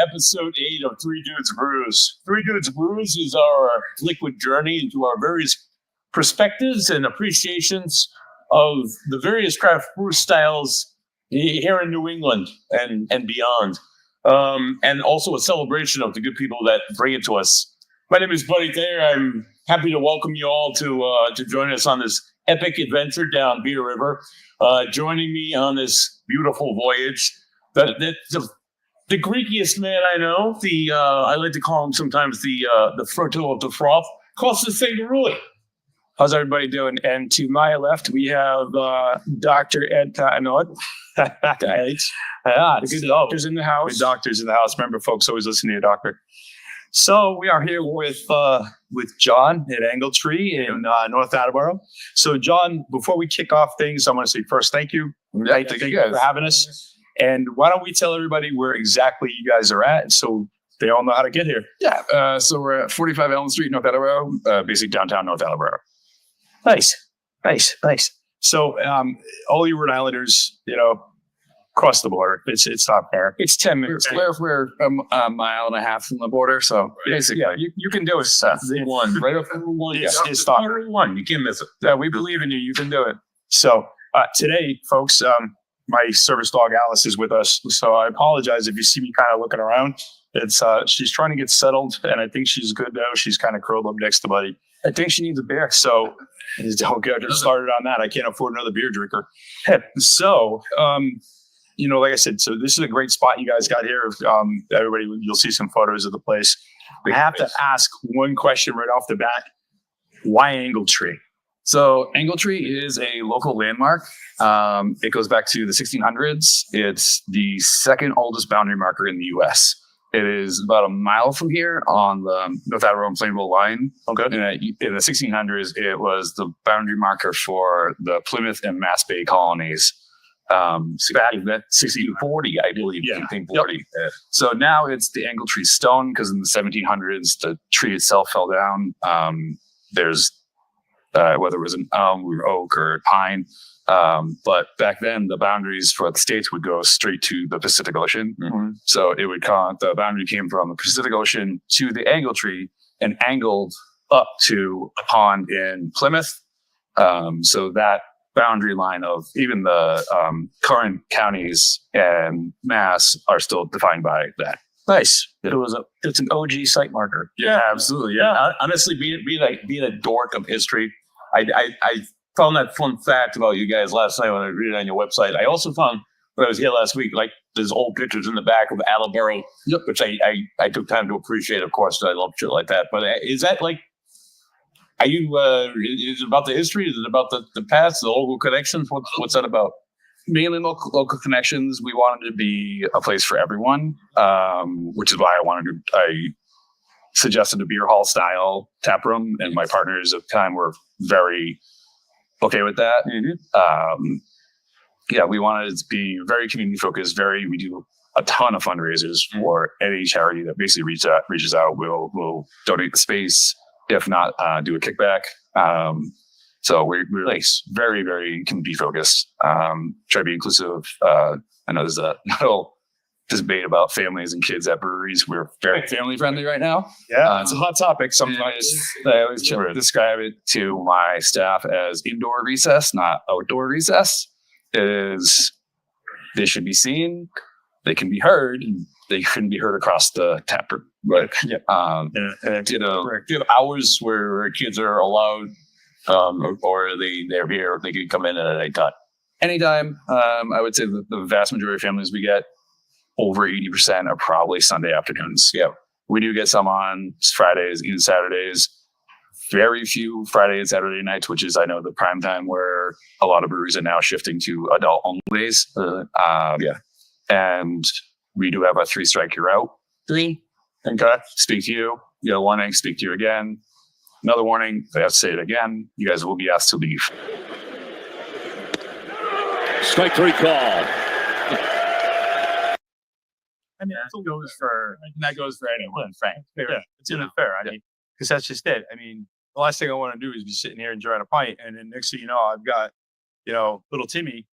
episode 8 of Three Dudes Brews. Three Dudes Brews is our liquid journey into our various perspectives and appreciations of the various craft brew styles here in New England and beyond. And also a celebration of the good people that bring it to us. My name is Buddy Thayer. I'm happy to welcome you all to join us on this epic adventure down Beer River. Joining me on this beautiful voyage, the Greekiest man I know. I like to call him sometimes the Froto of the Froth. Costas Sangaruli. How's everybody doing? And to my left, we have Dr. Ed Patanot. Good doctors in the house. Good doctors in the house. Remember, folks always listen to your doctor. So we are here with John at Angletree in North Attleborough. So John, before we kick off things, I want to say first, thank you. Thank you for having us. And why don't we tell everybody where exactly you guys are at, so they all know how to get here? Yeah. So we're at 45 Elm Street, North Attleborough, basically downtown North Attleborough. Nice. So all you Rhode Islanders, cross the border. It's not fair. It's 10 minutes. We're a mile and a half from the border, so basically, you can do it, Seth. One right up from one. It's not one. You can't miss it. Yeah, we believe in you. You can do it. So today, folks, my service dog Alice is with us. So I apologize if you see me kind of looking around. It's she's trying to get settled, and I think she's good now. She's kind of curled up next to Buddy. I think she needs a beer. So don't get started on that. I can't afford another beer drinker. So, like I said, so this is a great spot you guys got here. Everybody, you'll see some photos of the place. We have to ask one question right off the bat. Why Angletree? So Angletree is a local landmark. It goes back to the 1600s. It's the second oldest boundary marker in the U.S. It is about a mile from here on the North Attleborough and Plainville line. Okay. In the 1600s, it was the boundary marker for the Plymouth and Mass Bay colonies. Back in 1640, I believe. Yeah. 1640. Yep. So now it's the Angletree stone, because in the 1700s, the tree itself fell down. There's whether it was an elm or oak or pine. But back then, the boundaries for the states would go straight to the Pacific Ocean. Mm-hmm. So it would the boundary came from the Pacific Ocean to the Angletree and angled up to a pond in Plymouth. So that boundary line of even the current counties and Mass are still defined by that. Nice. Yeah. It's an OG site marker. Yeah, absolutely. Yeah, honestly, being a dork of history, I found that fun fact about you guys last night when I read it on your website. I also found when I was here last week, like there's old pictures in the back of Attleborough, which I took time to appreciate. Of course, I love shit like that. But is that like, are you? Is it about the history? Is it about the past, the local connections? What's that about? Mainly local connections. We wanted to be a place for everyone, which is why I suggested a beer hall style tap room, and my partners at the time were very okay with that. Mm-hmm. We wanted it to be very community focused. We do a ton of fundraisers for any charity that basically reaches out. We'll donate the space, if not do a kickback. So we're like very, very community focused. Try to be inclusive. I know there's a little debate about families and kids at breweries. We're very family friendly right now. Yeah, it's a hot topic. Sometimes I always describe it to my staff as indoor recess, not outdoor recess. They should be seen, they can be heard, and they couldn't be heard across the tap room. Right. Yeah. Do you have hours where kids are allowed, or they're here? They can come in at any time. Anytime. I would say the vast majority of families we get, over 80% are probably Sunday afternoons. Yeah. We do get some on Fridays, even Saturdays. Very few Friday and Saturday nights, which is, I know, the prime time where a lot of breweries are now shifting to adult only days. And we do have a 3 strike, you're out. 3. Okay. Speak to you. You get a warning, speak to you again. Another warning, if I have to say it again, you guys will be asked to leave. Strike 3 call. I mean, that goes for anyone, Frank. Yeah, it's even fair. I mean, because that's just it. I mean, the last thing I want to do is be sitting here enjoying a pint, and then next thing you know, I've got, little Timmy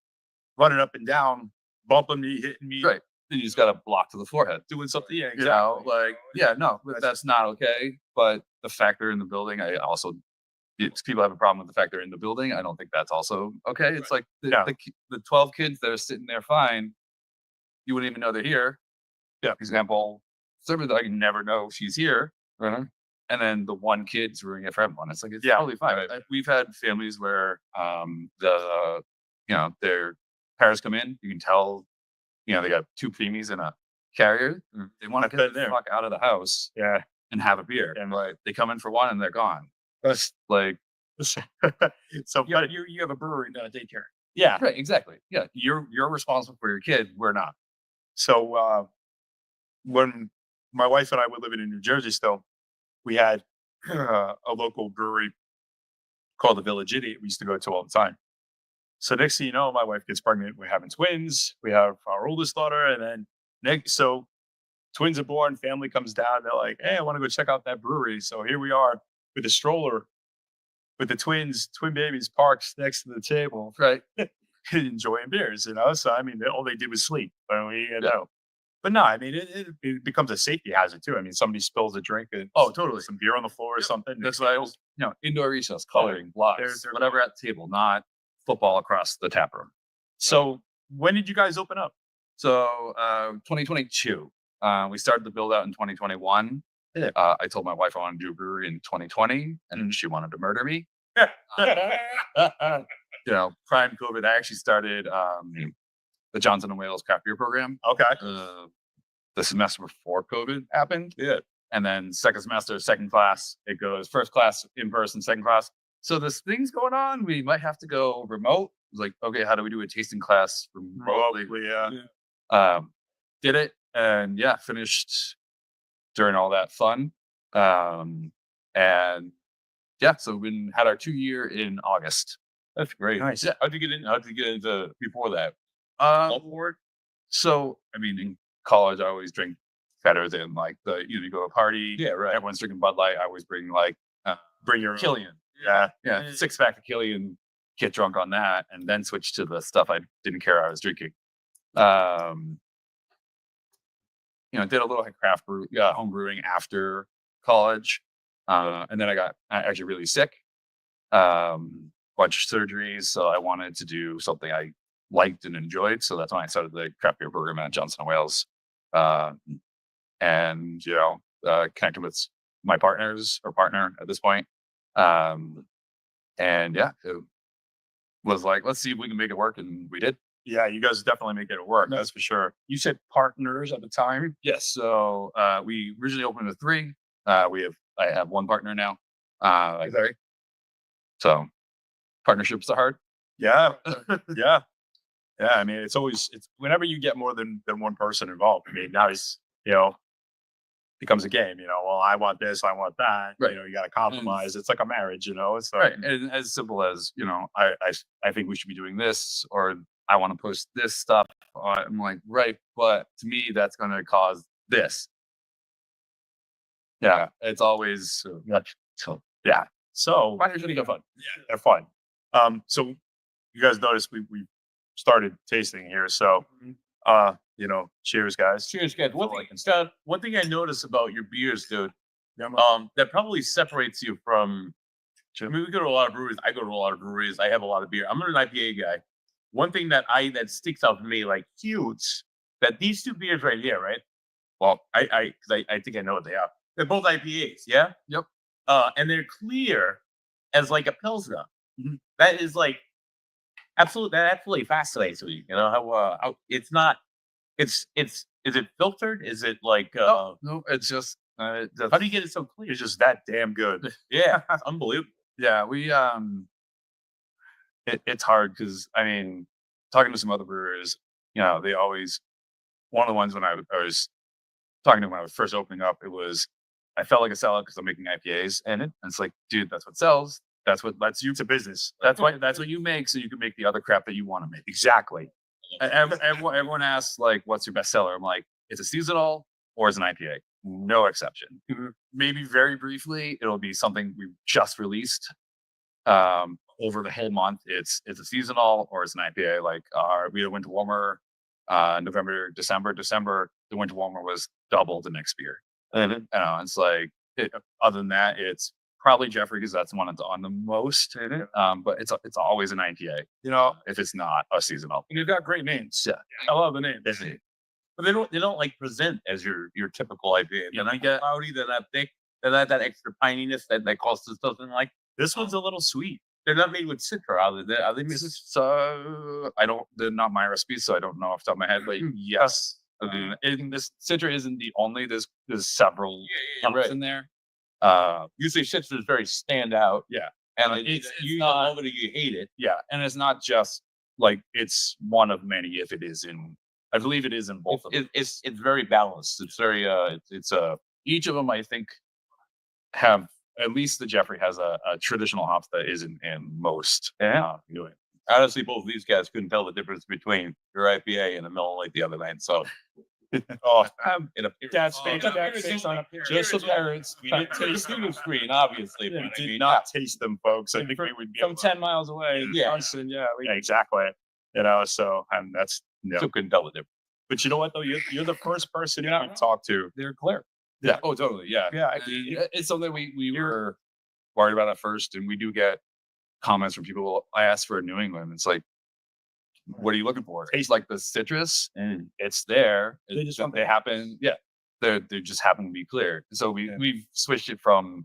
running up and down, bumping me, hitting me. Right. then you just got a block to the forehead. Doing something, yeah, You know, like, yeah, no, that's not okay. But the fact they're in the building, people have a problem with the fact they're in the building. I don't think that's also okay. It's like the 12 kids that are sitting there fine, you wouldn't even know they're here. Yeah. For example, somebody that I never know she's here. Right. And then the one kid's ruining it for everyone. It's like, it's totally fine. Right. We've had families where their parents come in, you can tell, they got 2 preemies and a carrier. They want to get the fuck out of the house and have a beer. And like they come in for one and they're gone. That's like So Yeah, you have a brewery, not a daycare. yeah. right, exactly. Yeah. You're responsible for your kid. We're not. So when my wife and I were living in New Jersey still, we had a local brewery called the Village Idiot we used to go to all the time. So next thing you know, my wife gets pregnant. We're having twins. We have our oldest daughter, and then so twins are born. Family comes down. They're like, "Hey, I want to go check out that brewery." So here we are with a stroller with the twin babies parked next to the table, Right. enjoying beers. So I mean, all they did was sleep. But no, I mean, it becomes a safety hazard too. I mean, somebody spills a drink and Totally. some beer on the floor or something. That's why I was, indoor recess, coloring, blocks, they're- whatever at the table, not football across the tap room. So when did you guys open up? So 2022, we started the build out in 2021. Yeah. I told my wife I wanted to do a brewery in 2020, and she wanted to murder me. Prime COVID, I actually started the Johnson & Wales craft beer program. Okay. The semester before COVID happened. Yeah. And then second semester, second class, it goes first class in person, second class. So there's things going on. We might have to go remote. It was like, okay, how do we do a tasting class remotely? Yeah. Did it, and finished during all that fun. And so we had our 2-year in August. That's great. Nice. Yeah. How'd you get into before that? So I mean, in college, I always drink better than like you go to a party. Yeah, right. Everyone's drinking Bud Light. I always bring like Bring your own. Killian. Yeah. Yeah, 6-pack of Killian, get drunk on that, and then switch to the stuff I didn't care I was drinking. Did a little craft brew, home brewing after college, and then I got actually really sick. Bunch of surgeries, so I wanted to do something I liked and enjoyed. So that's when I started the craft beer program at Johnson & Wales, and connected with my partner at this point. It was like, let's see if we can make it work, and we did. Yeah, you guys definitely make it work. That's for sure. You said partners at the time. Yes. So we originally opened with 3. I have 1 partner now. So partnerships are hard. Yeah. Yeah. I mean, it's whenever you get more than one person involved. I mean, now it's becomes a game. Well, I want this, I want that. Right. You got to compromise. It's like a marriage. It's Right. And as simple as I think we should be doing this, or I want to post this stuff. I'm like, right, but to me, that's going to cause this. Yeah, it's always yeah. So Partners are fun. Yeah, they're fun. So you guys noticed we started tasting here. So cheers, guys. Cheers, guys. One thing I noticed about your beers, dude, that probably separates you from. I mean, we go to a lot of breweries. I go to a lot of breweries. I have a lot of beer. I'm an IPA guy. One thing that sticks out for me, like huge, that these 2 beers right here, right? Well, I think I know what they are. They're both IPAs, yeah. Yep. And they're clear as like a pilsner. Mm-hmm. That is like absolutely. That absolutely fascinates me. How it's not. Is it filtered? Is it like? No, it's just. How do you get it so clear? It's just that damn good. Yeah, unbelievable. Yeah, we it's hard because I mean, talking to some other brewers, they always, one of the ones when I was talking to them when I was first opening up, I felt like a sellout because I'm making IPAs, and it's like, dude, that's what sells. That's what lets you. It's a business. That's what you make, so you can make the other crap that you want to make. Exactly. Everyone asks like, what's your best seller? I'm like, it's a seasonal or it's an IPA. No exception. Mm-hmm. Maybe very briefly, it'll be something we just released. Over the whole month, it's a seasonal or it's an IPA. Like we had a winter warmer November, December. December, the winter warmer was double the next beer. Mhm. You know, it's like other than that, it's probably Jeffrey because that's the one that's on the most. But it's always an IPA. You know, If it's not a seasonal. and they've got great names. Yeah. I love the names. But they don't like present as your typical IPA. They're not cloudy. They're not thick. They're not that extra pininess that Costa doesn't like. This one's a little sweet. They're not made with Citra. Are they made with? So they're not my recipes, so I don't know off the top of my head, but yes. And this Citra isn't the only, there's several right. in there. Usually Citra is very stand out. Yeah. And It's you not- love it or you hate it. Yeah. And it's not just like it's one of many if it is in, I believe it is in both of them. It's very balanced. It's very it's Each of them I think have, at least the Jeffrey has a traditional hops that isn't in most. New England. honestly both of these guys couldn't tell the difference between your IPA and the Miller Lite the other night. So it appears Dad's face on a picture. just appearance. We didn't taste the screen, obviously. Yeah, but Did I mean, not taste them, folks. I think we would be From able to- 10 miles away. Yeah. Johnson, yeah. Yeah, exactly. You know, so and that's still couldn't tell the difference. But you know what though? You're the first person I talked to. They're clear. Yeah. Oh, totally. Yeah. Yeah. It's something we were worried about at first, and we do get comments from people. I asked for a New England. It's like, what are you looking for? It's like the citrus, and it's there. They just want they happen. Yeah, they just happen to be clear. So we've switched it from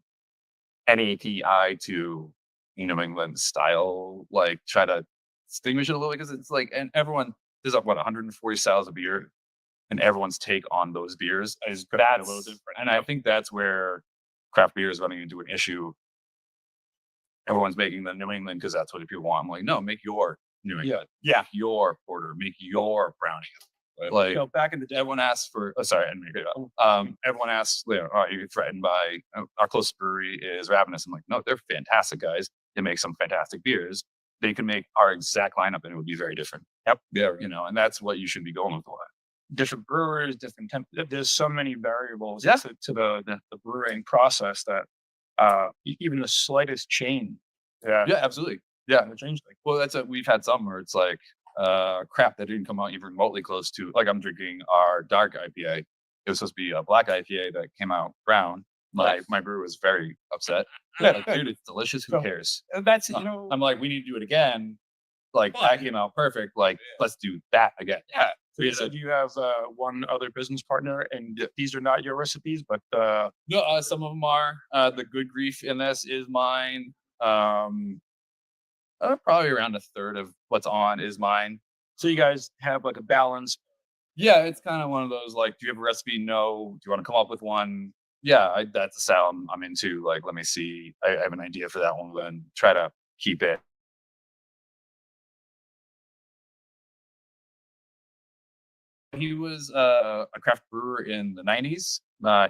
NAPI to New England style. Like try to distinguish it a little because it's like, and everyone there's like 140 styles of beer, and everyone's take on those beers is that's a little different. And I think that's where craft beer is running into an issue. Everyone's making the New England because that's what people want. I'm like, no, make your New England. Yeah. Make your porter. Make your brownie. Like back in the day. everyone asks for. Oh, sorry, I didn't make it up. Everyone asks, are you threatened by our closest brewery is Ravenous? I'm like, no, they're fantastic guys. They make some fantastic beers. They can make our exact lineup and it would be very different. Yep. Yeah. You know, and that's what you should be going for. Different brewers, different there's so many variables Yeah. to the brewing process that even the slightest change Yeah. Yeah, absolutely. Yeah. can change things. Well, we've had some where it's like crap that didn't come out even remotely close to. Like I'm drinking our dark IPA. It was supposed to be a black IPA that came out brown. My brewer was very upset. Like, dude, it's delicious. Who So- cares? That's I'm like, we need to do it again. Like that came out perfect. Like let's do that again. Yeah. So you said you have one other business partner, and these are not your recipes, but No, some of them are. The good grief in this is mine. Probably around a third of what's on is mine. so you guys have like a balance. Yeah, it's kind of one of those like, do you have a recipe? No. Do you want to come up with one? Yeah, that's a style I'm into. Like, let me see. I have an idea for that one, then try to keep it. He was a craft brewer in the 90s.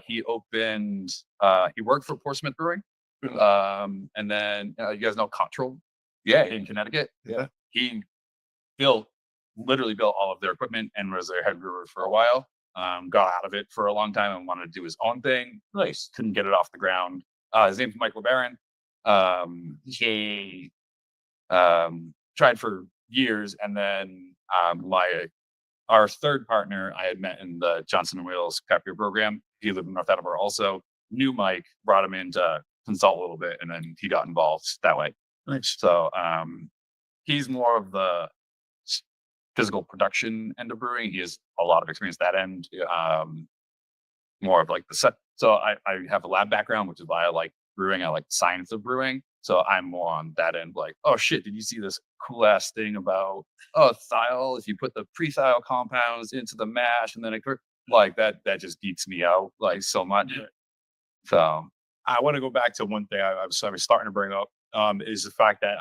He worked for Portsmouth Brewing. And then you guys know Cottrell in Connecticut. Yeah. He literally built all of their equipment and was their head brewer for a while. Got out of it for a long time and wanted to do his own thing. Nice. Couldn't get it off the ground. His name's Michael Barron. He tried for years, and then our third partner I had met in the Johnson and Wales craft beer program. He lived in North Attleborough also. Knew Mike, brought him in to consult a little bit, and then he got involved that way. Nice. So he's more of the physical production end of brewing. He has a lot of experience that end. More of like the set. So I have a lab background, which is why I like brewing. I like science of brewing. So I'm more on that end. Like, oh shit, did you see this cool ass thing about thiol? If you put the pre-thiol compounds into the mash and then like that just geeks me out like so much. Yeah. So I want to go back to one thing I was starting to bring up is the fact that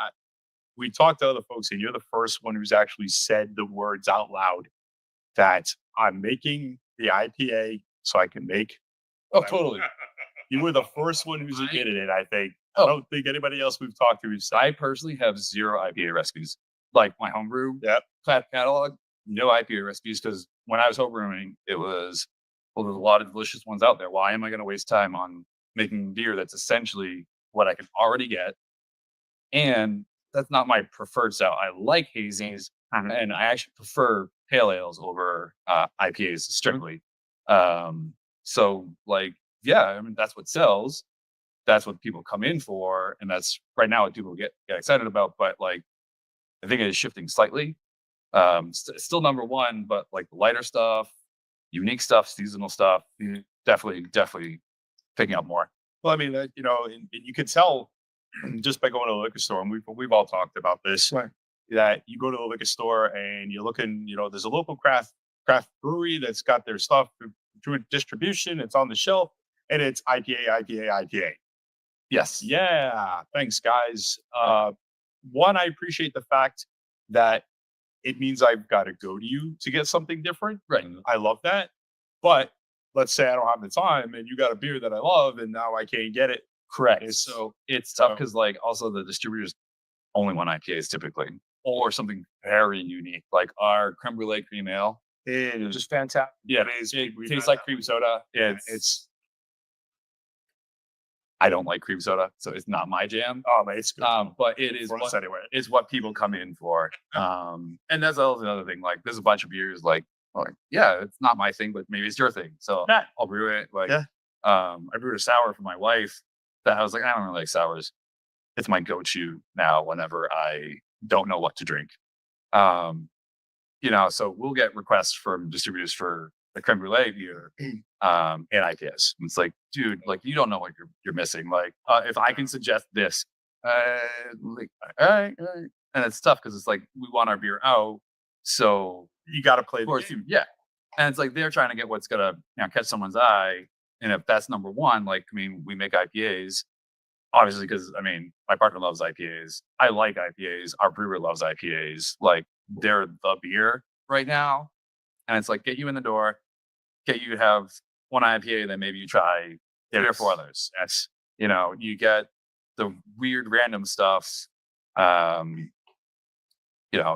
we talked to other folks, and you're the first one who's actually said the words out loud that I'm making the IPA so I can make. totally. You were the first one who's admitted it, I think. Oh. I don't think anybody else we've talked to is. I personally have 0 IPA recipes. Like my homebrew Yep. catalog, no IPA recipes, because when I was homebrewing, it was, well, there's a lot of delicious ones out there. Why am I going to waste time on making beer that's essentially what I can already get? And that's not my preferred style. I like hazies, and I actually prefer pale ales over IPAs strictly. So like, yeah, I mean, that's what sells. That's what people come in for, and that's right now what people get excited about. But like, I think it is shifting slightly. Still number one, but like the lighter stuff, unique stuff, seasonal stuff, definitely picking up more. Well, I mean, you know, and you can tell just by going to the liquor store, and we've all talked about this. Right. That you go to the liquor store and you're looking, you know, there's a local craft brewery that's got their stuff through distribution. It's on the shelf, and it's IPA. Yes. Yeah, thanks, guys. One, I appreciate the fact that it means I've got to go to you to get something different. Right. I love that. But let's say I don't have the time, and you got a beer that I love, and now I can't get it. Correct. So it's tough because like also the distributors only want IPAs typically, or something very unique, like our creme brulee cream ale. It is Just fantastic. Yeah, it it tastes like cream soda. It's I don't like cream soda, so it's not my jam. oh man, it's good. But it is For us anyway. it's what people come in for. And that's also another thing. Like there's a bunch of beers like yeah, it's not my thing, but maybe it's your thing. So Yeah. I'll brew it. Like Yeah. I brewed a sour for my wife that I was like, I don't really like sours. It's my go-to now whenever I don't know what to drink. You know, so we'll get requests from distributors for the creme brulee beer and IPAs. It's like, dude, like you don't know what you're missing. Like, if I can suggest this, like, all right. And it's tough because it's like we want our beer out, so You got to play of the course, game. yeah. And it's like they're trying to get what's gonna catch someone's eye, and if that's number one, like I mean, we make IPAs. Obviously, because I mean, my partner loves IPAs. I like IPAs. Our brewer loves IPAs. Like they're the beer right now, and it's like get you in the door, get you to have one IPA, then maybe you try 3 or 4 others. That's you get the weird random stuff.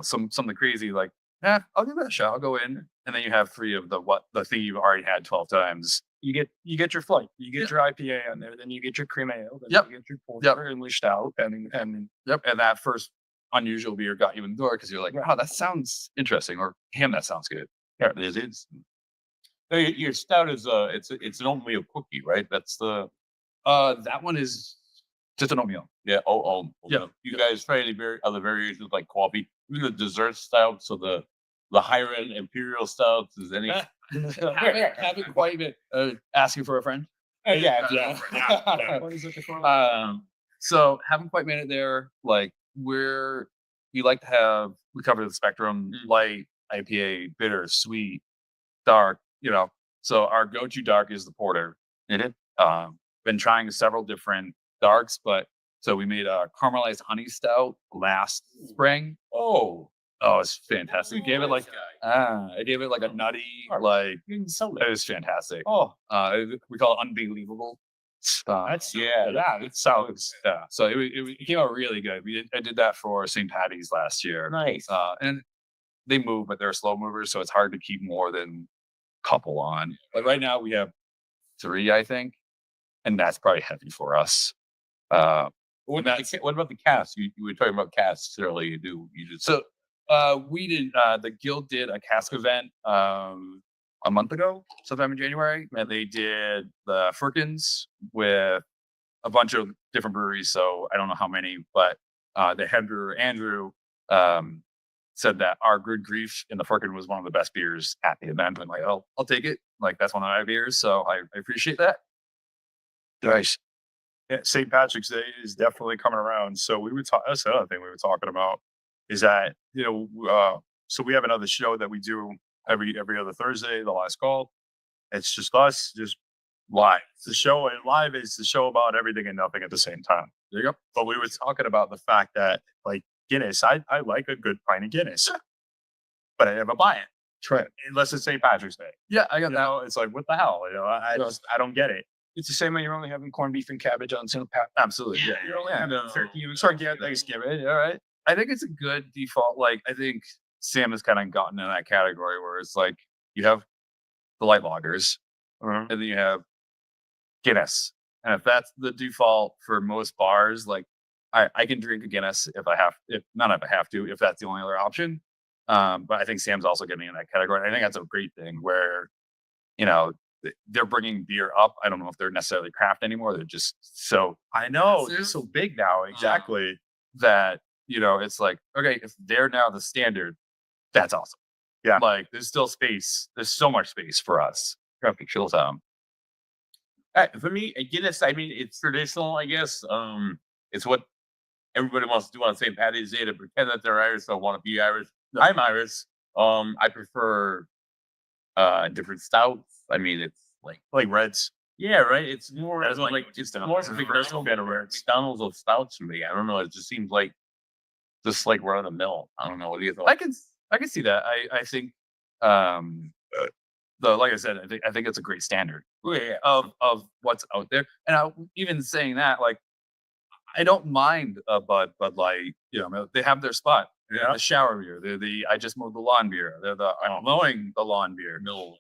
Something crazy like, I'll give that a shot. I'll go in, and then you have 3 of the thing you've already had 12 times. You get your flight, you get your IPA on there, then you get your cream ale, then Yep. you get your porter and your stout, and And that first unusual beer got you in the door because you're like, wow, that sounds interesting, or damn, that sounds good. Yeah, it is. Your stout is it's an oatmeal cookie, right? That's the That one is just an oatmeal. yeah. Yeah. You guys try any other variations like coffee? Even the dessert stouts, so the higher end imperial stouts. Is any? Haven't quite been asking for a friend. Yeah. what is it called? So haven't quite made it there. Like we like to have, we cover the spectrum: light, IPA, bitter, sweet, dark. So our go-to dark is the porter. Been trying several different darks, but so we made a caramelized honey stout last spring. It's fantastic. I gave it like a nutty, like You can sell it it. was fantastic. Oh, We call it unbelievable. that's it sounds Yeah, so it came out really good. I did that for St. Patty's last year. nice. And they move, but they're slow movers, so it's hard to keep more than a couple on. But right now we have 3, I think, and that's probably heavy for us. What about the cast? You were talking about casts earlier. You just So we did the guild did a cask event a month ago, sometime in January, and they did the Firkins with a bunch of different breweries. So I don't know how many, but the head brewer Andrew said that our Good Grief in the Firkin was one of the best beers at the event. I'm like, oh, I'll take it. Like that's one of my beers, so I appreciate that. Nice. Yeah, St. Patrick's Day is definitely coming around. So we were talking. That's another thing we were talking about is that so we have another show that we do every other Thursday. The Last Call. It's just us, just live. The show and live is the show about everything and nothing at the same time. There you go. But we were talking about the fact that like Guinness, I like a good pint of Guinness, but I never buy it. Try it. Unless it's St. Patrick's Day. Yeah, I got You that. know, it's like what the hell? I don't get it. It's the same way you're only having corned beef and cabbage on St. Pat. Absolutely. Yeah. You're only having turkey. Turkey on Thanksgiving. All right. I think it's a good default. Like, I think Sam has kind of gotten in that category where it's like you have the light lagers and then you have Guinness. And if that's the default for most bars, like I can drink a Guinness if I have to, if that's the only other option. But I think Sam's also getting in that category. I think that's a great thing where, you know, they're bringing beer up. I don't know if they're necessarily craft anymore. They're just so I know it's so big now. Exactly. that, you know, it's like, okay, if they're now the standard, that's awesome. Yeah. Like there's still space. There's so much space for us. Craft Chill Town. For me, Guinness, I mean, it's traditional, I guess. It's what everybody wants to do on St. Patty's Day to pretend that they're Irish or want to be Irish. I'm Irish. I prefer different stouts. I mean, it's Like Reds. yeah, right. It's more That's like like it's Stout. more of a McDonald's of stouts for me. I don't know. It just seems like just like run of the mill. I don't know. What do you think? I can see that. I think like I said, I think it's a great standard of what's out there. And even saying that, like, I don't mind a Bud Light. You know, they have their spot. Yeah. The shower beer. They're the I just mowed the lawn beer. They're the I'm mowing the lawn beer. No.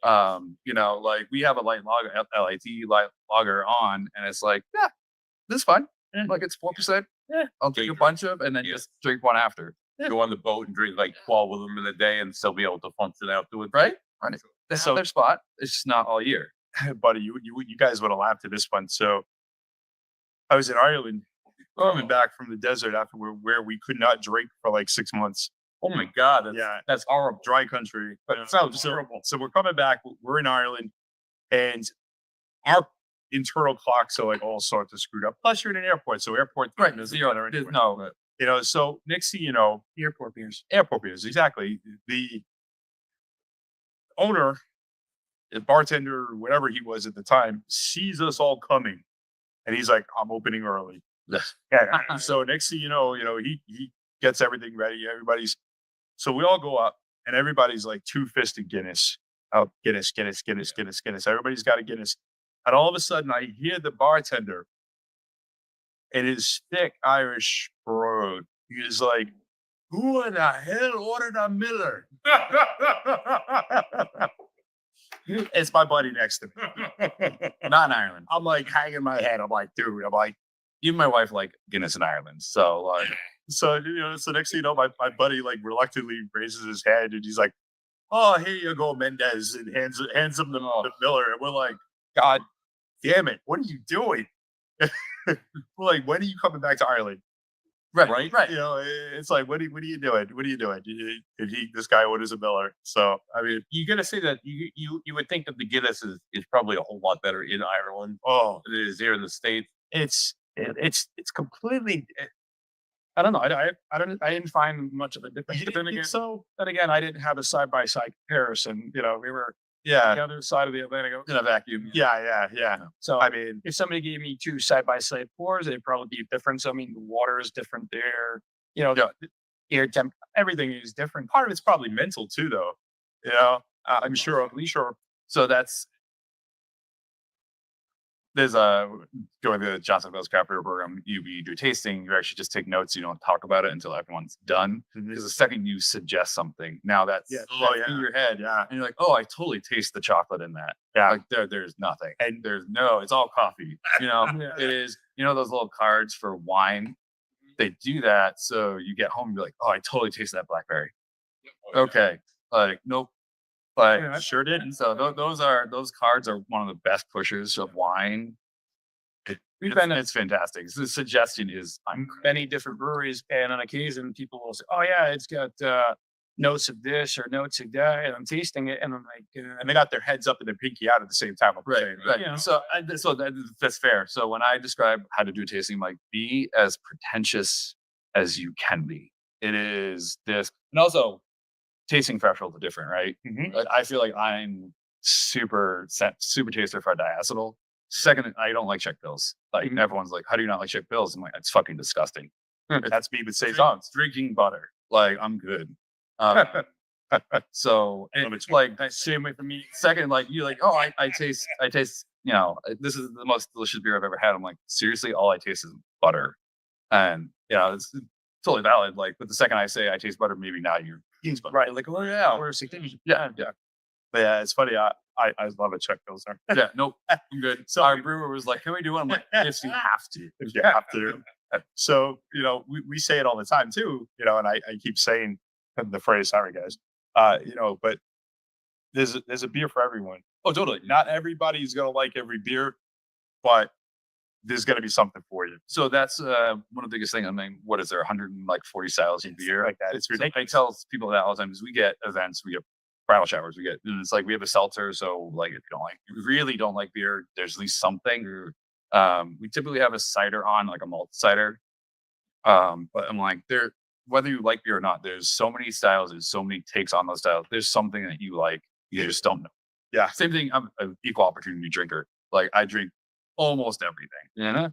You know, like we have a light lager, LIT light lager on, and it's like, yeah, this is fun. Like it's 4%. Yeah, I'll drink a bunch of, and then just drink one after. Go on the boat and drink like 12 of them in a day and still be able to function afterwards. Right. They have their spot. It's just not all year. Buddy, you guys would have laughed at this one. So I was in Ireland coming back from the desert after where we could not drink for like 6 months. Oh my God. That's horrible. Dry country. That sounds terrible. So we're coming back. We're in Ireland, and our internal clocks are like all sorts of screwed up. Plus, you're in an airport, so airport Right. there's Zero. anyway. No. You know, so next thing you know, Airport beers. exactly. The owner, the bartender, whatever he was at the time, sees us all coming, and he's like, "I'm opening early." Yeah. So next thing you know, he gets everything ready. So we all go up, and everybody's like two-fisted Guinness. Oh, Guinness. Everybody's got a Guinness, and all of a sudden, I hear the bartender. In his thick Irish brogue, he was like, "Who in the hell ordered a Miller?" It's my buddy next to me. Not in Ireland. I'm like hanging my head. I'm like, dude. I'm like, Even my wife like Guinness in Ireland. So like, so so next thing you know, my buddy like reluctantly raises his head and he's like, "Oh, here you go, Mendez," and hands him the Miller, and we're like, "God damn it, what are you doing?" We're like, "When are you coming back to Ireland?" right. You know, it's like, what are you doing? What are you doing? Did this guy orders a Miller? So I mean, You got to say that you would think that the Guinness is probably a whole lot better in Ireland than it is here in the States. it's completely. I don't know. I didn't find much of a difference. But then again, I didn't have a side by side comparison. You know, we were the other side of the Atlantic In a vacuum. Yeah. So I mean, if somebody gave me two side by side pours, they'd probably be different. So I mean, the water is different there. You know, the air temp, everything is different. part of it's probably mental too, though. You know, I'm sure. So there's going to the Johnson Bell's Craft Beer program. You do tasting. You actually just take notes. You don't talk about it until everyone's done. Because the second you suggest something, now that's in your head. Yeah. And you're like, oh, I totally taste the chocolate in that. Yeah. Like there's nothing. And it's all coffee. You know, it is. You know those little cards for wine? They do that. So you get home and you're like, oh, I totally taste that blackberry. Okay. Like, nope. But Yeah, Sure did. so those cards are one of the best pushers of wine. It's fantastic. The suggestion is Many different breweries, and on occasion, people will say, "Oh yeah, it's got notes of this or notes of that," and I'm tasting it, and I'm like, And they got their heads up and their pinky out at the same time. I'm saying, right. Yeah. So that's fair. So when I describe how to do a tasting, I'm like, be as pretentious as you can be. It is this, and also tasting thresholds are different, right? Mhm. Like, I feel like I'm super taster for diacetyl. Second, I don't like Czech pills. Like everyone's like, how do you not like Czech pills? I'm like, it's fucking disgusting. That's me with saisons. Drinking butter. Like I'm good. So it's like same way for me. Second, like you're like, oh, I taste, you know, this is the most delicious beer I've ever had. I'm like, seriously, all I taste is butter. And yeah, it's totally valid. Like, but the second I say I taste butter, maybe now you're butter. right, like, oh yeah, or Yeah. But yeah, it's funny. I love a Czech Pilsner. Yeah, nope, I'm good. So our brewer was like, can we do one? I'm like, yes, you have to. If you have to. So, we say it all the time too, and I keep saying, the phrase. Sorry, guys. But there's a beer for everyone. Oh, totally. Not everybody's gonna like every beer, but there's gonna be something for you. So that's one of the biggest things. I mean, what is there? 140 styles of beer. Like that. It's So I ridiculous. tell people that all the time. Is we get events, we get bridal showers, and it's like we have a seltzer. So like, if you really don't like beer, there's at least something. We typically have a cider on, like a malt cider. But I'm like, whether you like beer or not, there's so many styles, there's so many takes on those styles. There's something that you like, you just don't know. Yeah. Same thing. I'm an equal opportunity drinker. Like I drink almost everything.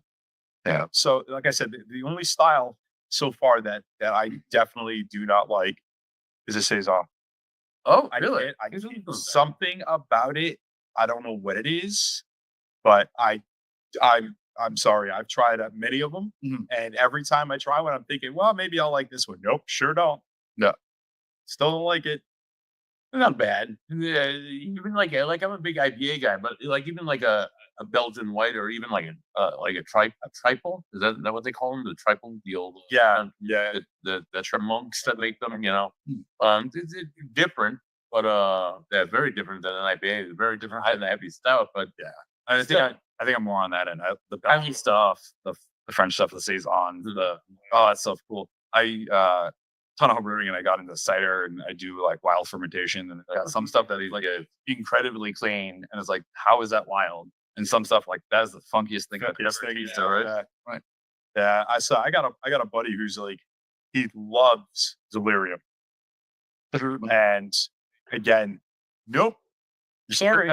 Yeah. So, like I said, the only style so far that I definitely do not like is a saison. Oh, I something about it. I don't know what it is, but I'm sorry. I've tried many of them, and every time I try one, I'm thinking, well, maybe I'll like this one. Nope, sure don't. No. Still don't like it. Not bad. Yeah, even like I'm a big IPA guy, but like even like a Belgian white or even like a triple. Is that what they call them? The triple, the old Yeah. the monks that make them. It's different, but they're very different than an IPA. It's very different than an IPA stout, but Yeah. I think I'm more on that end. The I mean- Belgian stuff, the French stuff, the saison, that stuff cool. I ton of home brewing, and I got into cider, and I do like wild fermentation, and I got some stuff that is like incredibly clean, and it's like, how is that wild? And some stuff like that is the funkiest thing I've ever tasted, right? Yeah. Right. Yeah, I got a buddy who's like, he loves delirium, and again, nope. Sorry.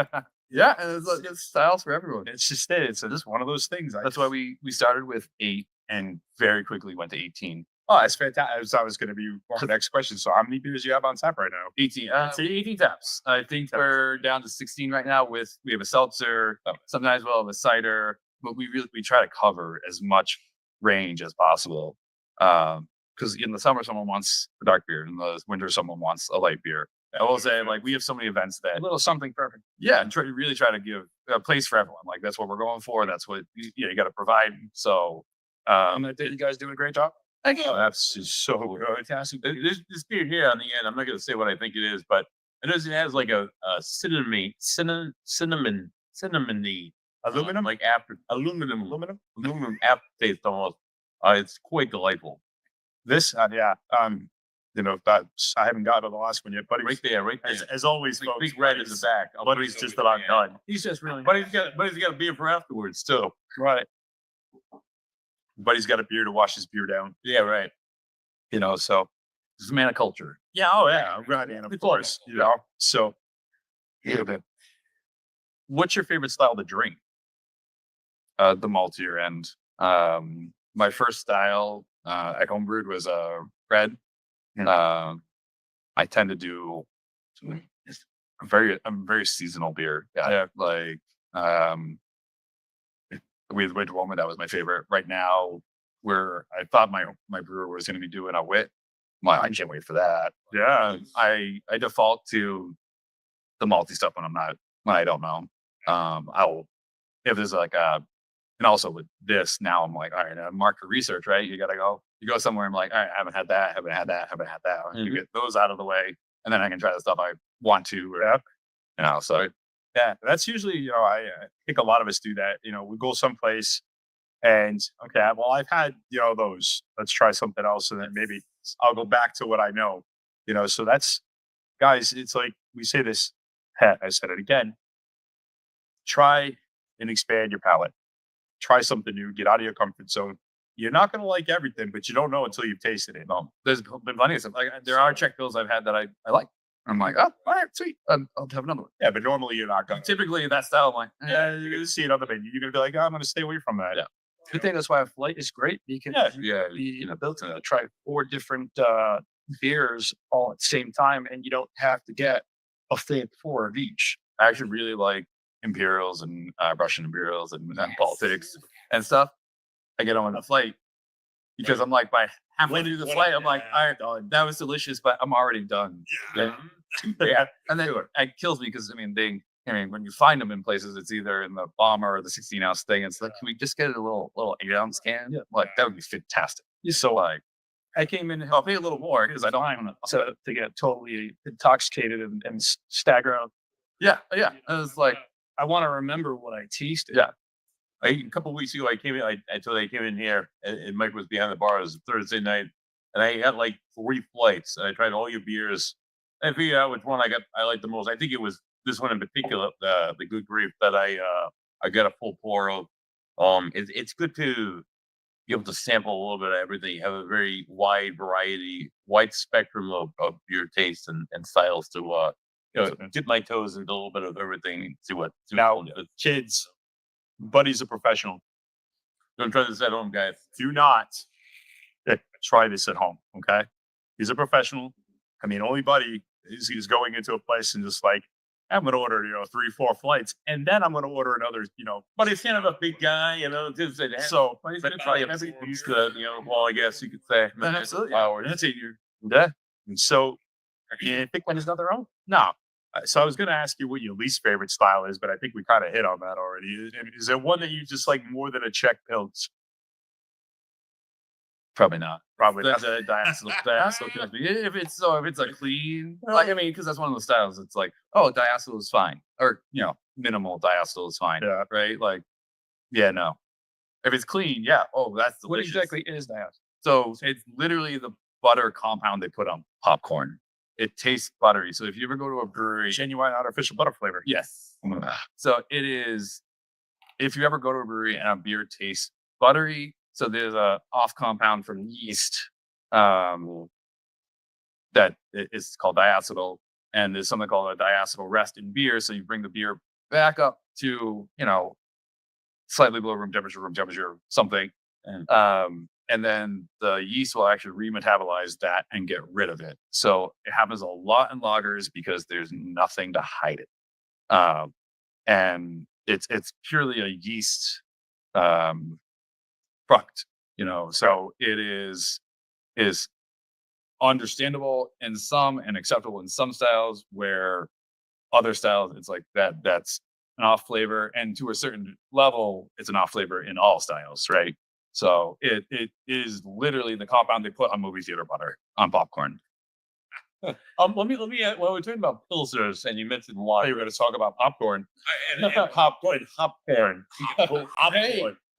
Yeah, and it's styles for everyone. It's just it. It's just one of those things. That's why we started with 8 and very quickly went to 18. Oh, that's fantastic. That was going to be the next question. So, how many beers do you have on tap right now? 18. So 18 taps. I think we're down to 16 right now. We have a seltzer. Sometimes we'll have a cider, but we try to cover as much range as possible. Because in the summer, someone wants a dark beer. In the winter, someone wants a light beer. I will say, like, we have so many events that A little something perfect. yeah, and really try to give a place for everyone. Like, that's what we're going for. That's what you got to provide. So, And I think you guys do a great job. thank you. That's just so good. Fantastic. this beer here on the end, I'm not going to say what I think it is, but it has like a cinnamony Aluminum? like aluminum aftertaste almost. It's quite delightful. This, that I haven't gotten to the last one yet, but Right there. as always, Big, folks, big red in the back. but he's just about done. He's just really. But he's got a beer for afterwards too. Right. But he's got a beer to wash his beer down, Yeah, right. so. He's a man of culture. Yeah, oh yeah, right, and of course, so. What's your favorite style to drink? The maltier end. My first style at home brewed was red. I tend to do a very seasonal beer. Yeah. Like with Winter Woman, that was my favorite. Right now, where I thought my brewer was going to be doing a wit. I can't wait for that. Yeah, I default to the malty stuff when I don't know. I'll if there's like and also with this now I'm like, all right, market research, right? You go somewhere. I'm like, all right, I haven't had that. You get those out of the way, and then I can try the stuff I want to. Or, so yeah. That's usually, I think a lot of us do that. We go someplace, and okay, well, I've had those. Let's try something else, and then maybe I'll go back to what I know. So that's, guys. It's like we say this. I said it again. Try and expand your palate. Try something new. Get out of your comfort zone. You're not going to like everything, but you don't know until you've tasted it. no, there's been plenty of stuff. Like there are Czech bills I've had that I like. I'm like, oh, all right, sweet. I'll have another one. Yeah, but normally you're not going to. Typically, that style, I'm like, Yeah, you're going to see another menu. You're going to be like, oh, I'm going to stay away from that. Yeah. I think that's why a flight is great. You can yeah, built to try 4 different beers all at the same time, and you don't have to get a thing 4 of each. I actually really like Imperials and Russian Imperials and politics and stuff. I get on the flight because I'm like, by halfway through the flight, I'm like, all right, that was delicious, but I'm already done. Yeah. And then it kills me because when you find them in places, it's either in the bomber or the 16-ounce thing. It's like, can we just get a little 8-ounce can? Yeah. Like that would be fantastic. So like, I came in, I'll pay a little more because I don't want to get totally intoxicated and stagger out. Yeah. Yeah. It was like, I want to remember what I tasted. Yeah. A couple of weeks ago, I came in. I told I came in here, and Mike was behind the bar. It was a Thursday night, and I had like 3 flights, and I tried all your beers. I figured out which one I liked the most. I think it was this one in particular, the Good Grief, that I got a full pour of. It's good to be able to sample a little bit of everything. You have a very wide variety, wide spectrum of beer tastes and styles to dip my toes into a little bit of everything. See what Now, kids, Buddy's a professional. Don't try this at home, guys. Do not try this at home. Okay, he's a professional. I mean, only Buddy is going into a place and just like, I'm going to order, 3, 4 flights, and then I'm going to order another, But he's kind of a big guy, Just So, he's probably used to, well, I guess you could say, absolutely. hours. that's it. Yeah. And so, you pick one is another own. No. So I was going to ask you what your least favorite style is, but I think we kind of hit on that already. Is there one that you just like more than a Czech Pils? probably not. Probably The, not. the diacetyl. If it's a clean, like, I mean, because that's one of those styles. It's like, oh, diacetyl is fine, or minimal diacetyl is fine. Yeah. Right. Like, yeah, no. If it's clean, yeah. Oh, that's What delicious. exactly is that? So it's literally the butter compound they put on popcorn. It tastes buttery. So if you ever go to a brewery, Genuine artificial butter flavor. yes. So it is. If you ever go to a brewery and a beer tastes buttery, so there's a off compound from yeast that is called diacetyl, and there's something called a diacetyl rest in beer. So you bring the beer back up to slightly below room temperature, something, and then the yeast will actually remetabolize that and get rid of it. So it happens a lot in lagers because there's nothing to hide it, and it's purely a yeast product, So it is understandable in some and acceptable in some styles, where other styles it's like that's an off flavor, and to a certain level, it's an off flavor in all styles, right? So it is literally the compound they put on movie theater butter on popcorn. Let me. Well, we're talking about pilsners, and you mentioned wine. You were going to talk about popcorn. And popcorn. Popcorn.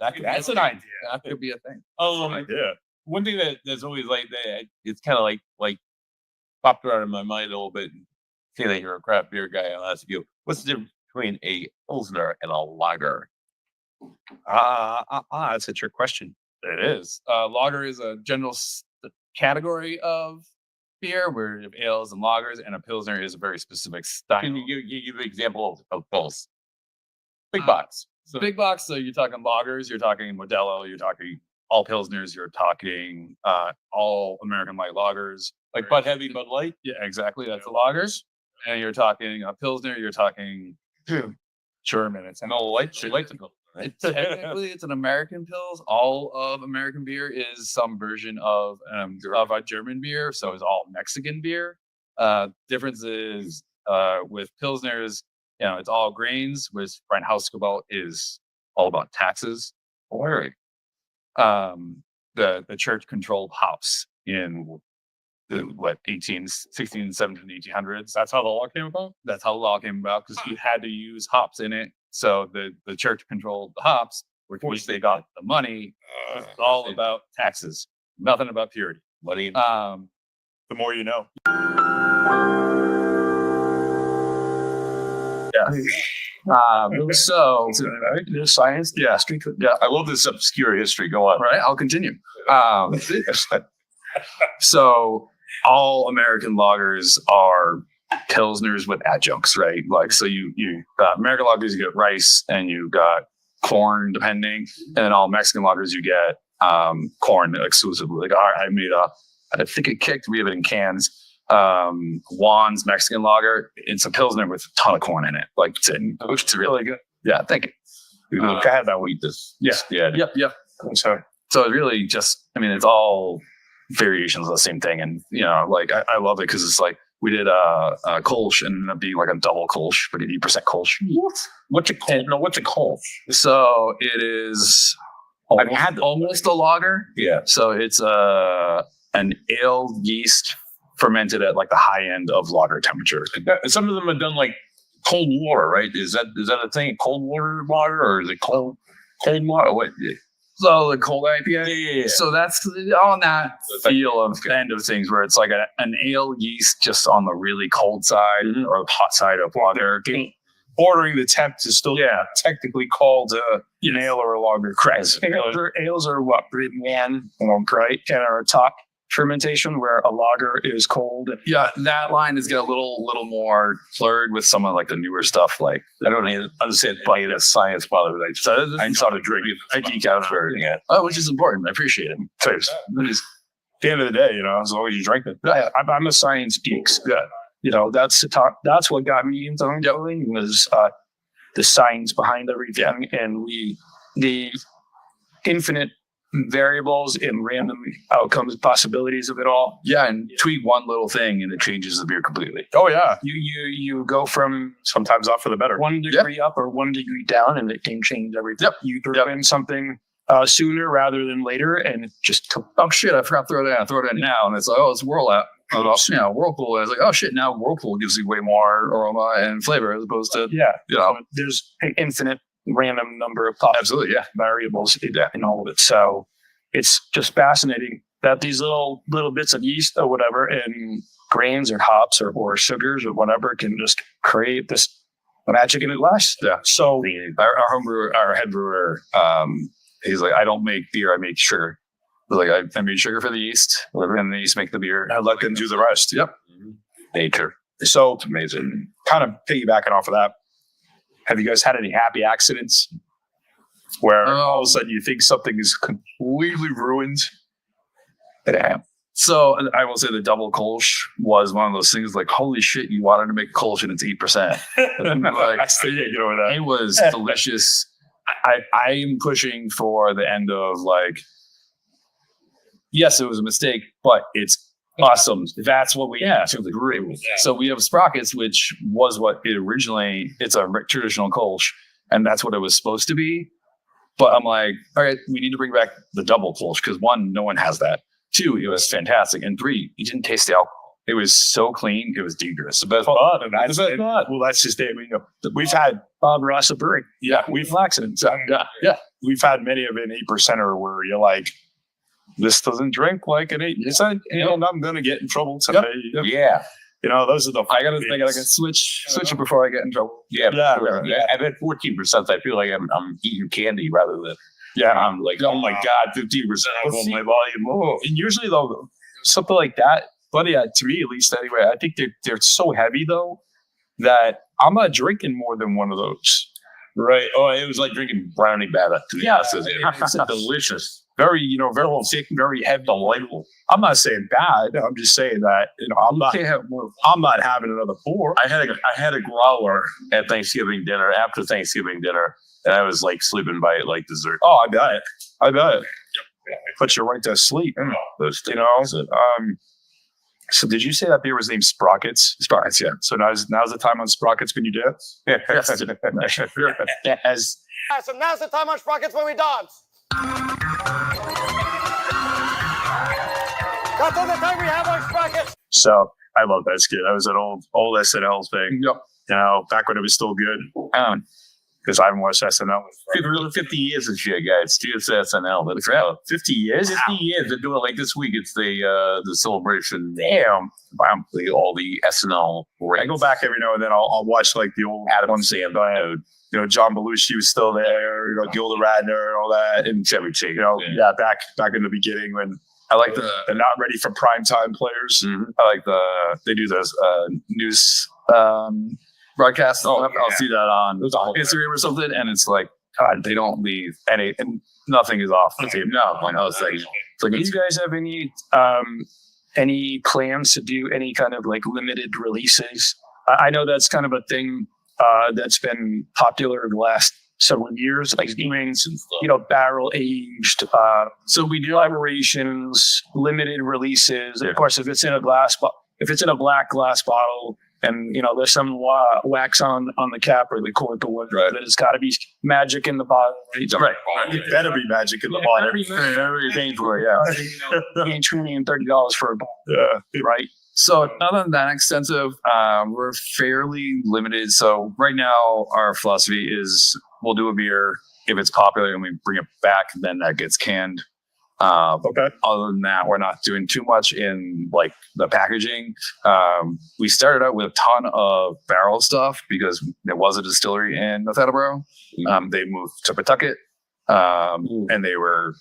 That's an idea. That could be a thing. Yeah. One thing that's always like that, it's kind of like popped around in my mind a little bit. Say that you're a craft beer guy, I'll ask you, what's the difference between a pilsner and a lager? That's a trick question. It is. Lager is a general category of beer, where you have ales and lagers, and a pilsner is a very specific style. Can you give an example of both? Big box. So big box. So you're talking lagers, you're talking Modelo, you're talking all pilsners, you're talking all American light lagers, Like Bud Heavy, Bud Light? Yeah, exactly. That's the lagers. And you're talking a pilsner. You're talking German. It's And all light, right? technically it's an American pils. All of American beer is some version of a German beer, so it's all Mexican beer. Difference is with pilsners, it's all grains, whereas Reinheitsgebot is all about taxes. Or the church controlled hops in the 16, 17, 1800s. That's how the law came about? That's how the law came about, because you had to use hops in it. So the church controlled the hops, which they got the money. It's all about taxes, nothing about purity. What do you The more you know. So Science? Yeah. I love this obscure history. Go on. all right, I'll continue. So all American lagers are pilsners with adjuncts, right? Like, so you American lagers, you get rice and you got corn, depending, and then all Mexican lagers you get corn exclusively. Like I think it kicked. We have it in cans. Juan's Mexican lager. It's a pilsner with a ton of corn in it. Like it's really good. Yeah, thank you. I had that wheat this. Yeah. Yep. So it's really just, it's all variations of the same thing. And, I love it because it's like, we did a Kolsch and ended up being like a double Kolsch, like an 80% Kolsch. What's a Kolsch? No, what's a Kolsch? So it is almost a lager. Yeah. So it's a an ale yeast fermented at like the high end of lager temperature. Some of them are done like cold water, right? Is that a thing? Cold water, or is it cold water? What? So the cold IPA. Yeah. So that's on that feel of end of things where it's like an ale yeast just on the really cold side or the hot side of lager. Ordering the temp is still technically called an ale or a lager. Correct. Ales are what Britain right? And our top fermentation where a lager is cold. Yeah, that line is get a little more blurred with some of like the newer stuff. Like I don't even understand any of that science, by the way. So I started drinking. I geek out for everything. which is important. I appreciate it. At the end of the day, as long as you drink it. I'm a science geek. Yeah. That's what got me into homebrewing was the science behind everything and the infinite variables and random outcomes, possibilities of it all. Yeah, and tweak one little thing and it changes the beer completely. Oh yeah, You go from sometimes not for the better. 1 degree up or 1 degree down, and it can change everything. You throw in something sooner rather than later, and it just Oh shit, I forgot to throw it in. I throw it in now, and it's like, oh, it's Whirlpool. Whirlpool. I was like, oh shit, now Whirlpool gives you way more aroma and flavor as opposed to there's an infinite random number of absolutely variables in all of it. So it's just fascinating that these little bits of yeast or whatever and grains or hops or sugars or whatever can just create this magic in a glass. Yeah. So our homebrewer, our head brewer, he's like, I don't make beer, I make sugar. Like I made sugar for the yeast, and the yeast make the beer. I let them do the rest. Yep. Nature. So It's amazing. kind of piggybacking off of that, have you guys had any happy accidents where all of a sudden you think something is completely ruined? So I will say the double Kolsch was one of those things like, holy shit, you wanted to make Kolsch and it's 8%. Like, I still can't get over that. it was delicious. I'm pushing for the end of like, yes, it was a mistake, but it's awesome. That's what we have. It's great. So we have Sprockets, which was what it originally, it's a traditional Kolsch, and that's what it was supposed to be. But I'm like, all right, we need to bring back the double Kolsch because 1, no one has that. 2, it was fantastic. And 3, you didn't taste the alcohol. It was so clean. It was dangerous. The best Well, that's just it. We've had Bob Ross of Brewing. we've Accidents. we've had many of an 8%er where you're like, this doesn't drink like an 8%, and I'm gonna get in trouble today. Yeah. Those are the. I gotta think I can switch it before I get in trouble. Yeah. Yeah. I've had 14%. I feel like I'm eating candy rather than I'm like, oh my God, 15% alcohol, my volume. Oh. And usually though, something like that, but to me at least anyway, I think they're so heavy though that I'm not drinking more than one of those. Right. Oh, it was like drinking brownie batter. It's delicious. Very thick, very heavy, delightful. I'm not saying bad. I'm just saying that I'm not having another pour. I had a growler at Thanksgiving dinner, after Thanksgiving dinner, and I was like sleeping by it like dessert. Oh, I bet it. Puts you right to sleep. So did you say that beer was named Sprockets? Sprockets, yeah. So now's the time on Sprockets. Can you do it? Yes. So now's the time on Sprockets when we dance. That's all the time we have on Sprockets. So I love that skit. That was an old SNL thing. Yep. Back when it was still good. Because I haven't watched SNL. 50 years this year, guys. Cheers to SNL. That's right. 50 years? 50 years. They're doing like this week. It's the celebration. Damn. All the SNL. I go back every now and then. I'll watch like the old Adam ones. Sandler. John Belushi was still there. Gilda Radner and all that. And Chevy Chase. Back in the beginning when I like the not ready for primetime players. I like they do those news broadcasts. I'll see that on Instagram or something, and it's like, God, they don't leave and nothing is off the table. No, it's like Do you guys have any plans to do any kind of like limited releases? I know that's kind of a thing that's been popular in the last several years, like doing, barrel aged. So we do collaborations, limited releases. Of course, if it's in a black glass bottle and there's some wax on the cap or the cork or whatever. Right. There's got to be magic in the bottle. Right. It better be magic in the bottle. Whatever you're paying for, yeah. You ain't trading $30 for a bottle, Yeah. right? So nothing that extensive. We're fairly limited. So right now our philosophy is we'll do a beer if it's popular and we bring it back, then that gets canned. Okay. Other than that, we're not doing too much in like the packaging. We started out with a ton of barrel stuff because there was a distillery in North Attleborough. They moved to Pawtucket, and they weren't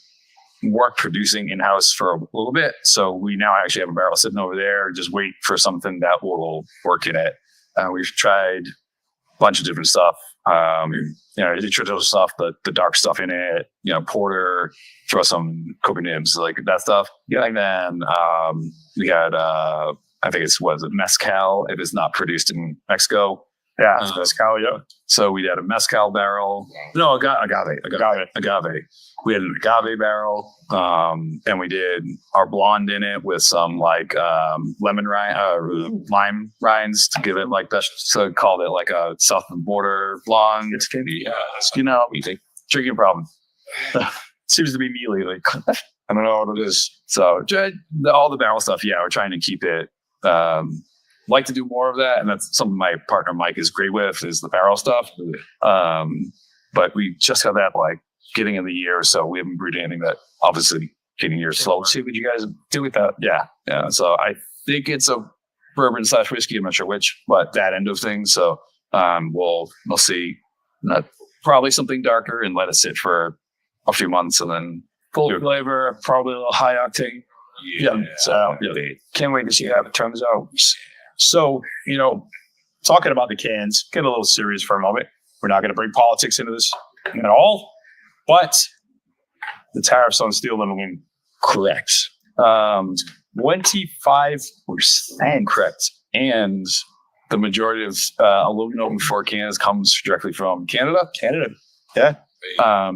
producing in-house for a little bit. So we now actually have a barrel sitting over there, just wait for something that will work in it. We've tried a bunch of different stuff. The traditional stuff, the dark stuff in it, porter, throw some cocoa nibs, like that stuff. Yeah. And then we had, I think mezcal if it's not produced in Mexico. Yeah, mezcal, yeah. So we had a mezcal barrel. No, agave. We had an agave barrel, and we did our blonde in it with some like lemon lime rinds to give it like that. So called it like a south of the border blonde. It's gonna be, Drinking problem. seems to be me lately. I don't know what it is. So all the barrel stuff, yeah, we're trying to keep it. Like to do more of that, and that's something my partner Mike is great with, is the barrel stuff. But we just got that like getting in the year, so we haven't brewed anything that obviously getting years slow. See what you guys do with that. Yeah. So I think it's a bourbon / whiskey. I'm not sure which, but that end of things. So we'll see. Probably something darker and let it sit for a few months, and then Full flavor, probably a little high octane. Can't wait to see how it turns out. So, talking about the cans, get a little serious for a moment. We're not going to bring politics into this at all, but the tariffs on steel and aluminum, correct. 25% correct. And the majority of aluminum for cans comes directly from Canada. Yeah.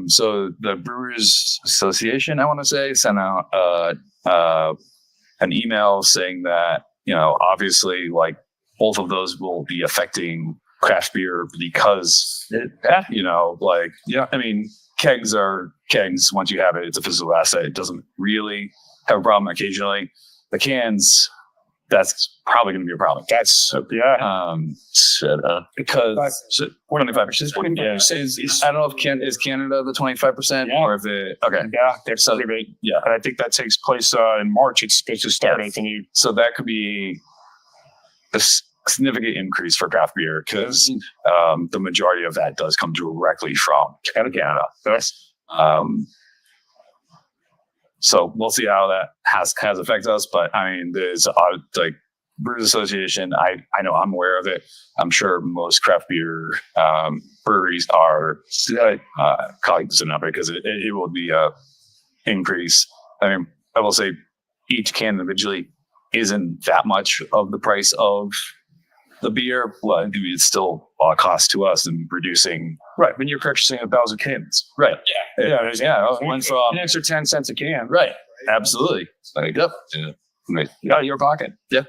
So the Brewers Association, I want to say, sent out an email saying that, obviously, like both of those will be affecting craft beer because, I mean, kegs are kegs. Once you have it, it's a physical asset. It doesn't really have a problem occasionally. The cans, that's probably going to be a problem. That's, because 25%. I don't know if is Canada the 25% or if it, okay. Yeah, they're so big. Yeah. And I think that takes place in March. It's supposed to start. I think so that could be a significant increase for craft beer because the majority of that does come directly from Canada. Yes. So we'll see how that has affected us. But I mean, there's like Brewers Association. I know I'm aware of it. I'm sure most craft beer breweries are cognizant of it because it will be a increase. I mean, I will say each can individually isn't that much of the price of the beer, but it's still a cost to us in producing. Right, when you're purchasing 1,000 cans. Right. Yeah. Went from An extra 10 cents a can. right. Absolutely. Like, yep. Out of your pocket. Yeah.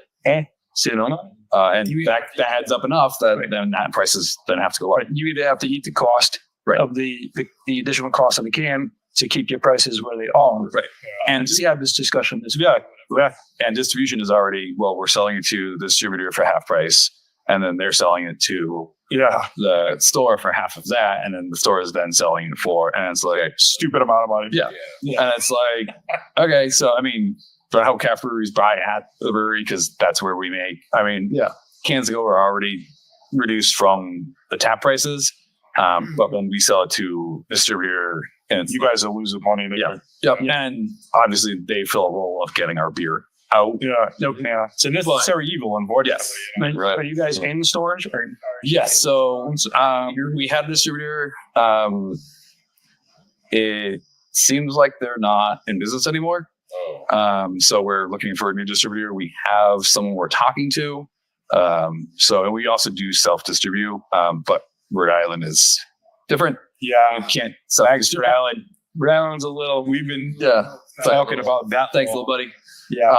Sit on it. And that adds up enough that then that prices then have to go up. You either have to eat the cost of the additional cost of the can to keep your prices where they are. Right. And we had this discussion this week. Yeah. And distribution is already, we're selling it to the distributor for half price. And then they're selling it to the store for half of that. And then the store is then selling it for, and it's like a stupid amount of money. Yeah. And it's like, okay, so I mean, but how craft breweries buy at the brewery, because that's where we make. I mean, cans of go are already reduced from the tap prices. But when we sell it to distributor, and you guys are losing money. Yep. And obviously they fill a role of getting our beer out. It's a necessary evil on board. Yes. Right. Are you guys in storage? Yes. So we had a distributor. It seems like they're not in business anymore. So we're looking for a new distributor. We have someone we're talking to. And we also do self-distribute, but Rhode Island is different. Yeah. You can't Thanks, Rhode Island. Rhode Island's a little. We've been talking about that. Thanks, little buddy. Yeah.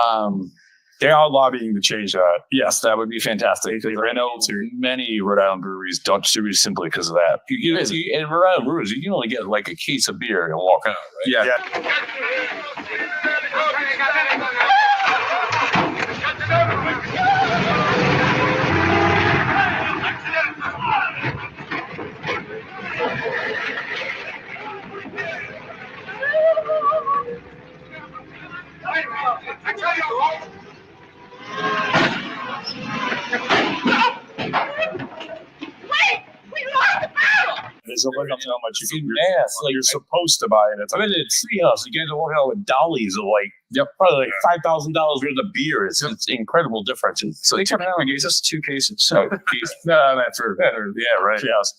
They are lobbying to change that. Yes, that would be fantastic. I know many Rhode Island breweries don't distribute simply because of that. In Rhode Island breweries, you can only get like a case of beer and walk out, right? Yeah. There's a limit to how much you can Mass, like you're supposed to buy it. It's I mean, it's Treehouse. You guys walk out with dollies of like, probably like $5,000 worth of beer. It's incredible differences. So they came out and gave us 2 cases. So, no, that's for yeah, right. yes.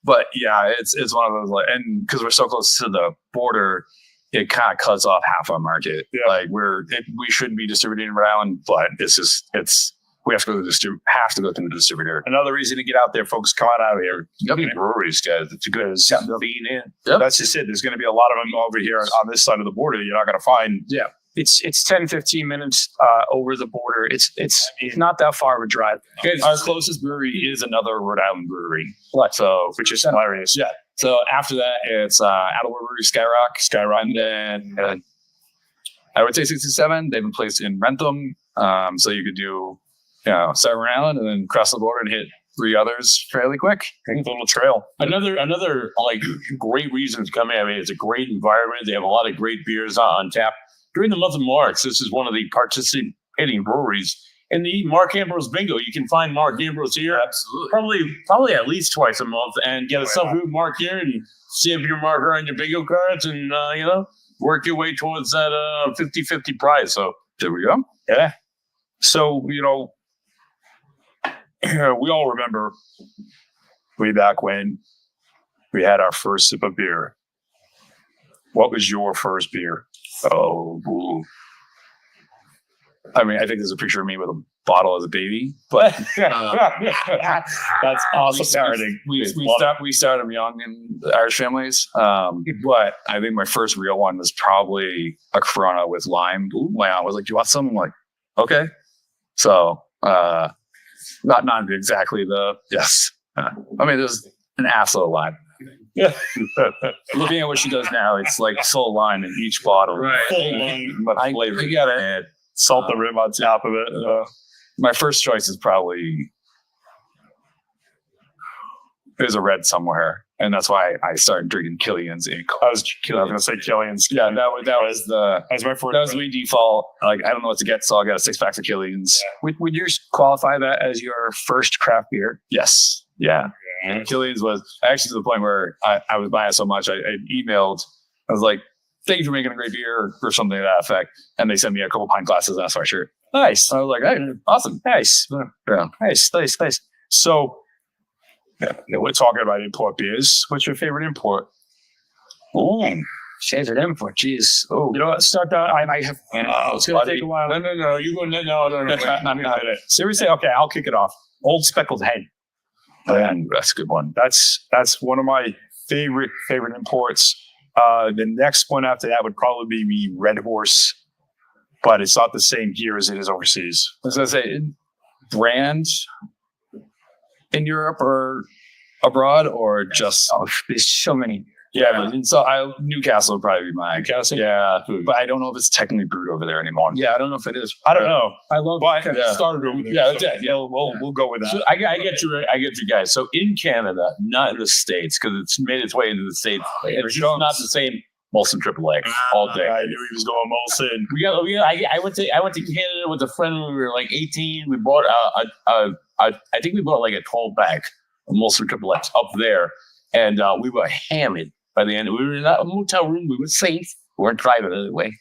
But yeah, it's one of those like, and because we're so close to the border, it kind of cuts off half our market. Yeah. Like we should be distributing in Rhode Island, but we have to go to the distributor. Another reason to get out there, folks. Come on out here. Yep. Breweries, guys. It's good as being in. Yep. That's just it. There's going to be a lot of them over here on this side of the border. You're not going to find. Yeah. It's 10, 15 minutes over the border. It's not that far of a drive. Our closest brewery is another Rhode Island brewery. Which is hilarious. Yeah. So after that, it's Attleborough Brewery, Skyrock, and then I would say 67. They've been placed in Rentham, so you could do Staten Island and then cross the border and hit 3 others fairly quick. Little trail. Another like great reason to come in. I mean, it's a great environment. They have a lot of great beers on tap. During the month of March, this is one of the participating breweries in the Mark Ambrose Bingo. You can find Mark Ambrose here. Absolutely. Probably at least twice a month and get a self-food mark here and save your marker on your bingo cards and, work your way towards that 50-50 prize. So There we go. Yeah. So, we all remember way back when we had our first sip of beer. What was your first beer? Oh, ooh. I mean, I think there's a picture of me with a bottle as a baby, but That's awesome parenting. we started them young in the Irish families. But I think my first real one was probably a Corona with lime. My aunt was like, "Do you want some?" I'm like, "Okay." So, not exactly the yes. I mean, there's an absolute lime. Yeah. Looking at what she does now, it's like full lime in each bottle. Right. Full lime, But I got to add salt the rim on top of it. My first choice is probably there's a red somewhere, and that's why I started drinking Killian's Inc. I was going to say Killian's. Yeah, that was my first. that was my default. Like I don't know what to get, so I got a 6-pack of Killian's. Would yours qualify that as your first craft beer? Yes, yeah. Killian's was actually to the point where I was buying it so much. I emailed. I was like, "Thank you for making a great beer," or something to that effect, and they sent me a couple pint glasses and a sweatshirt. Nice. I was like, "Hey, awesome, Nice. yeah." Nice. So, we're talking about import beers. What's your favorite import? Favorite import. Jeez. Oh. You know what? Start that. I have. It's going to take a while. No. You go. No. Seriously, okay, I'll kick it off. Old Speckled Hen. And that's a good one. That's one of my favorite imports. The next one after that would probably be Red Horse, but it's not the same here as it is overseas. I was gonna say, brand in Europe or abroad, or just There's so many. yeah. So Newcastle would probably be mine. Newcastle? Yeah, but I don't know if it's technically brewed over there anymore. Yeah, I don't know if it is. I don't know. I love But yeah. started over there. Yeah, so, yeah. we'll go with that. So I get you guys. So in Canada, not in the States, because it's made its way into the States. It's just not the same. Molson Triple X all day. I knew he was going Molson. I went to Canada with a friend when we were like 18. We bought I think we bought like a 12-pack of Molson Triple X up there, and we were hammered by the end. We were in a motel room. We were safe. We weren't driving anyway.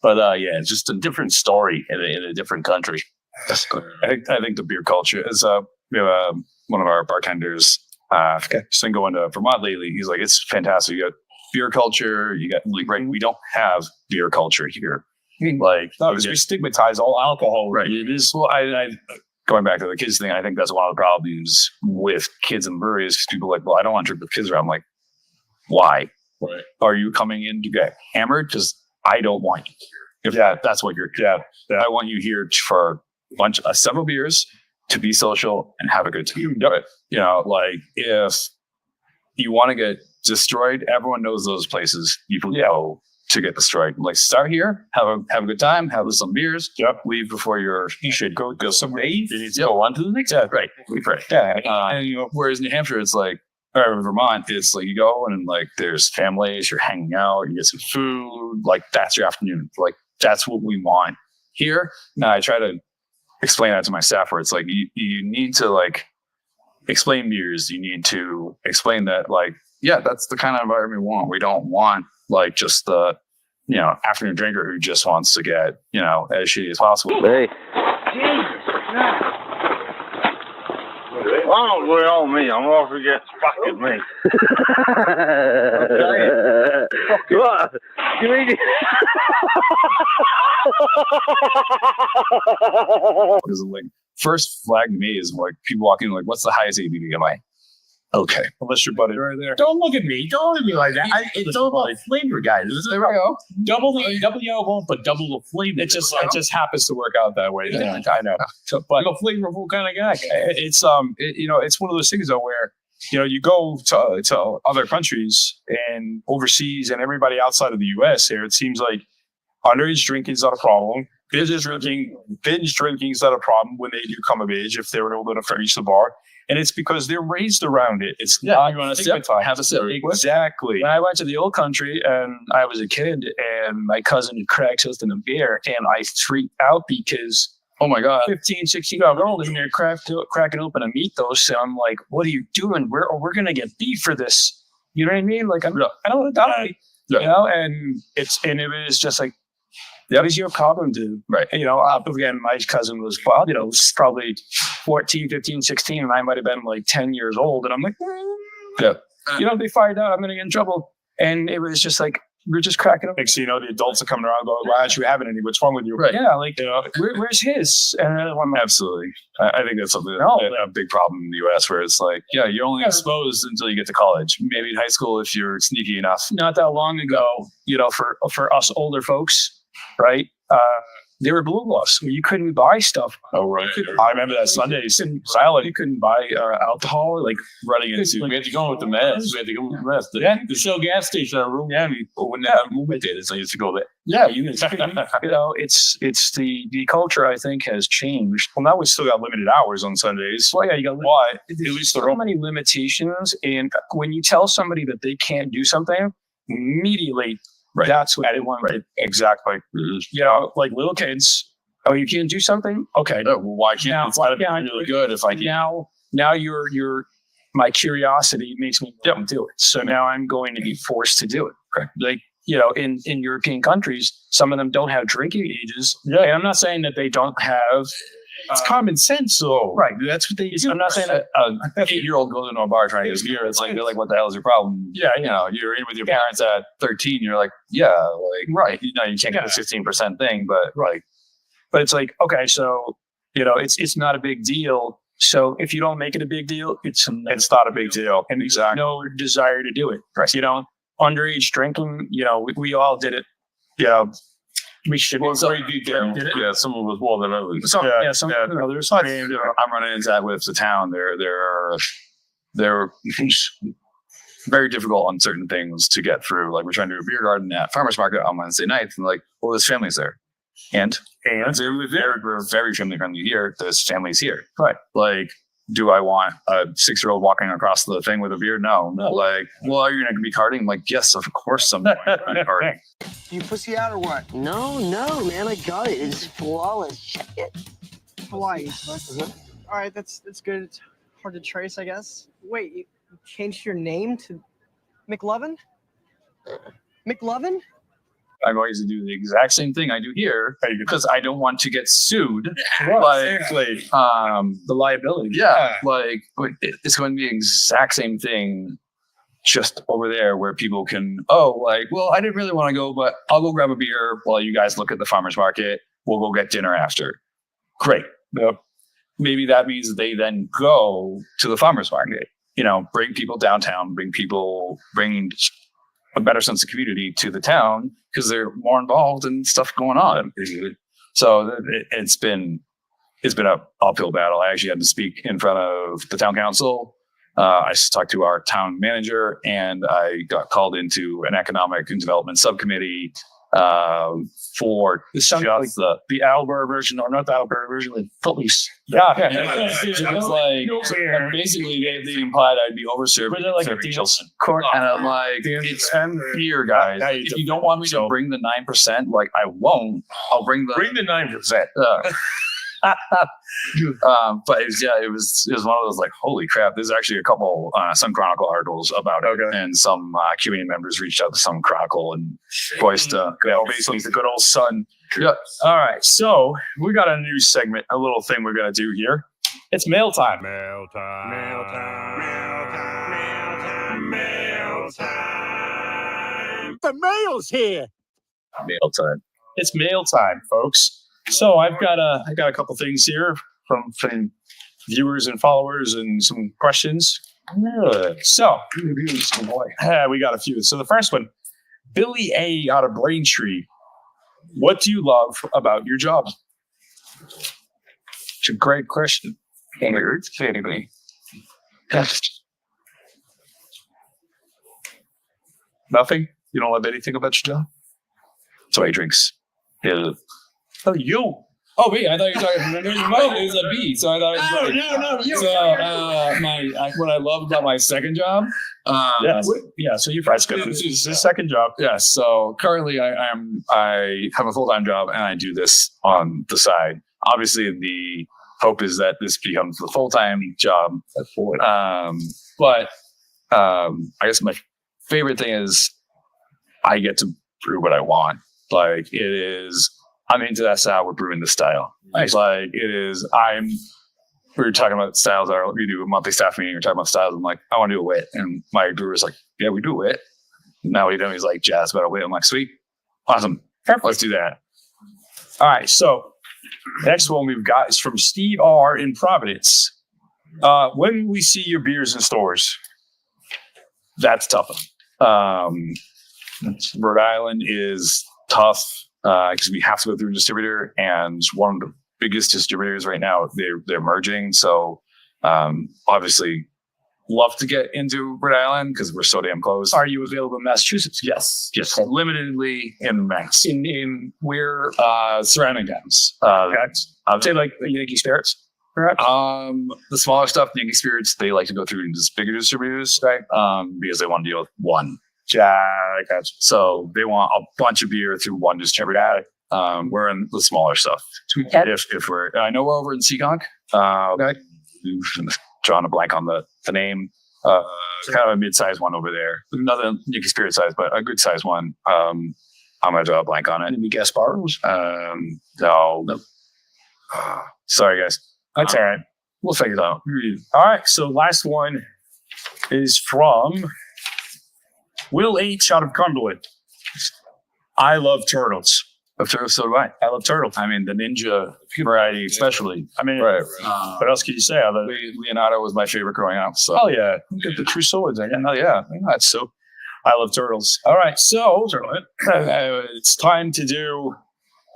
But yeah, it's just a different story in a different country. I think the beer culture is we have one of our bartenders just been going to Vermont lately. He's like, it's fantastic. You got beer culture. You got like right. We don't have beer culture here. Like we stigmatize all alcohol. right. It is. Well, I going back to the kids thing. I think that's one of the problems with kids and breweries. Because people are like, well, I don't want to drink with kids around. I'm like, why? Right. Are you coming in to get hammered? Because I don't want you here. If that's what you're, I want you here for several beers to be social and have a good time. Yep. You know, like if you want to get destroyed, everyone knows those places you can go to get destroyed. Like start here, have a good time, have some beers. Yep. Leave before you should go somewhere. You need to go on to the next. Right. And you know, whereas New Hampshire, it's like, or Vermont, it's like you go and like there's families, you're hanging out, you get some food, like that's your afternoon. Like that's what we want here. Now I try to explain that to my staff where it's like you need to like explain beers. You need to explain that like, yeah, that's the kind of environment we want. We don't want like just the, you know, afternoon drinker who just wants to get, you know, as shitty as possible. Hey. I don't worry on me. I'm off to get fucking me. What? You mean? Because like first flag to me is like people walking like, what's the highest ABV am I? Okay, unless your buddy right there. Don't look at me. Don't look at me like that. It's all about flavor, guys. There we go. Double the alcohol, but double the flavor. It just happens to work out that way. Yeah. I know. But I'm a flavorful kind of guy. it's you know, it's one of those things though where, you know, you go to other countries and overseas and everybody outside of the US here, it seems like underage drinking is not a problem. Binge drinking is not a problem when they do come of age, if they were able to reach the bar. And it's because they're raised around it. It's not you want to sip? have a sip. Exactly. When I went to the old country and I was a kid and my cousin cracked open a beer and I freaked out because, oh my God, 15, 16-year-old girl in there cracking open a meat-those. So I'm like, what are you doing? We're going to get beef for this. You know what I mean? Like, I don't want to die. You know? And it was just like, what is your problem, dude? Right. You know, again, my cousin was, you know, was probably 14, 15, 16, and I might have been like 10 years old. And I'm like, you know, they fired out, I'm going to get in trouble. And it was just like, we're just cracking up. Next thing you know, the adults are coming around going, why aren't you having any? What's wrong with you? Right. Yeah, like, you know, where's his? And then I'm like, absolutely. I think that's something a big problem in the US where it's like, yeah, you're only exposed until you get to college. Maybe in high school if you're sneaky enough. Not that long ago, you know, for us older folks, right? There were blue laws where you couldn't buy stuff. Oh, right. I remember that Sundays. You couldn't buy alcohol, like Running into, we had to go with the mess. The Shell gas station in Room County, when that movement did, so I used to go there. Yeah, you know, it's the culture I think has changed. Well, now we still got limited hours on Sundays. Well, yeah, you got why? At least so many limitations, and when you tell somebody that they can't do something, immediately. Right. That's what they want. Right. Exactly. You know, like little kids. Oh, you can't do something? Okay. No, well, why can't it's gotta be really good if I can? Now you're my curiosity makes me want to do it. So now I'm going to be forced to do it. Correct. Like, you know, in European countries, some of them don't have drinking ages. Yeah. And I'm not saying that they don't have. It's common sense, though. Right. That's what they do. I'm not saying that an 8-year-old goes into a bar trying to get a beer. It's like, they're like, what the hell is your problem? Yeah. You know, you're in with your parents at 13. You're like, yeah, like, right. You know, you can't get the 15% thing, but right. But it's like, okay, so, you know, it's not a big deal. So if you don't make it a big deal, it's not a big deal. And there's no desire to do it. Right. You know, underage drinking, you know, we all did it. Yeah. We should. Well, very detailed. Yeah, some of us more than others. Some others. I'm running into that with the town. They're very difficult on certain things to get through. Like we're trying to do a beer garden at farmers market on Wednesday night, and like, well, there's families there, and we're very family friendly here. There's families here, right? Like, do I want a 6-year-old walking across the thing with a beer? No. Like, well, are you going to be carding? I'm like, yes, of course I'm going to carding. You pussy out or what? No, man, I got it. It's flawless. Check it. Hawaii. All right, that's good. It's hard to trace, I guess. Wait, you changed your name to McLovin? McLovin? I'm going to do the exact same thing I do here because I don't want to get sued. Like, the liability. Yeah, like it's going to be the exact same thing, just over there where people can. Oh, like, well, I didn't really want to go, but I'll go grab a beer while you guys look at the farmers market. We'll go get dinner after. Great. Maybe that means that they then go to the farmers market. You know, bring people downtown. Bring a better sense of community to the town because they're more involved in stuff going on. So it's been an uphill battle. I actually had to speak in front of the town council. I talked to our town manager, and I got called into an economic and development subcommittee for just the Attleborough version, or not the Attleborough version, like police. Yeah. It was like basically they implied I'd be overserved. Was it like a Chelsea court? and I'm like, it's fear, guys. If you don't want me to bring the 9%, like I won't. I'll bring the 9%. But it was one of those like, holy crap, there's actually a couple Sun Chronicle articles about it, and some community members reached out to Sun Chronicle and voiced basically the good old Sun. Yeah. All right, so we got a new segment, a little thing we're gonna do here. It's mail time. Mail time. Mail time. Mail time. Mail time. The mail's here. mail time. It's mail time, folks. So I got a couple things here from viewers and followers and some questions. So we got a few. So the first one, Billy A out of Braintree. What do you love about your job? It's a great question. Anybody? Nothing? You don't love anything about your job? That's why he drinks. Yeah. Oh, you. Oh wait, I thought you were talking. It was a B, so I thought it was No, you. So what I love about my second job. Yeah. So you first got this is his second job. Yes. So currently, I have a full-time job and I do this on the side. Obviously, the hope is that this becomes the full-time job. But I guess my favorite thing is I get to brew what I want. Like it is. I'm into that style. We're brewing the style. Nice. Like it is. We were talking about styles. We do a monthly staff meeting. We're talking about styles. I'm like, I want to do a wit, and my brewer's like, yeah, we do a wit. Now we know he's like jazz about a wit. I'm like, sweet, awesome, perfect. Let's do that. All right. So next one we've got is from Steve R in Providence. When will we see your beers in stores? That's tough. Rhode Island is tough because we have to go through a distributor, and one of the biggest distributors right now, they're merging. So obviously love to get into Rhode Island because we're so damn close. Are you available in Massachusetts? Yes, just limitedly in Mass. In where? Surrounding towns. I would say like Yankee Spirits, perhaps. The smaller stuff, Yankee Spirits, they like to go through just bigger distributors, right? Because they want to deal with one. So they want a bunch of beer through one distributor. We're in the smaller stuff. If we're, I know we're over in Seekonk. Drawing a blank on the name. Kind of a mid-sized one over there. Another Yankee Spirit size, but a good size one. I'm gonna draw a blank on it. Any guest bars? No. Sorry, guys. That's all right. We'll figure it out. All right. So last one is from Will H out of Cumberland. I love turtles. So do I. I love turtles. I mean, the ninja variety, especially. I mean, right. What else can you say? Leonardo was my favorite growing up. So. Oh yeah, get the true swords. That's so. I love turtles. All right, so it's time to do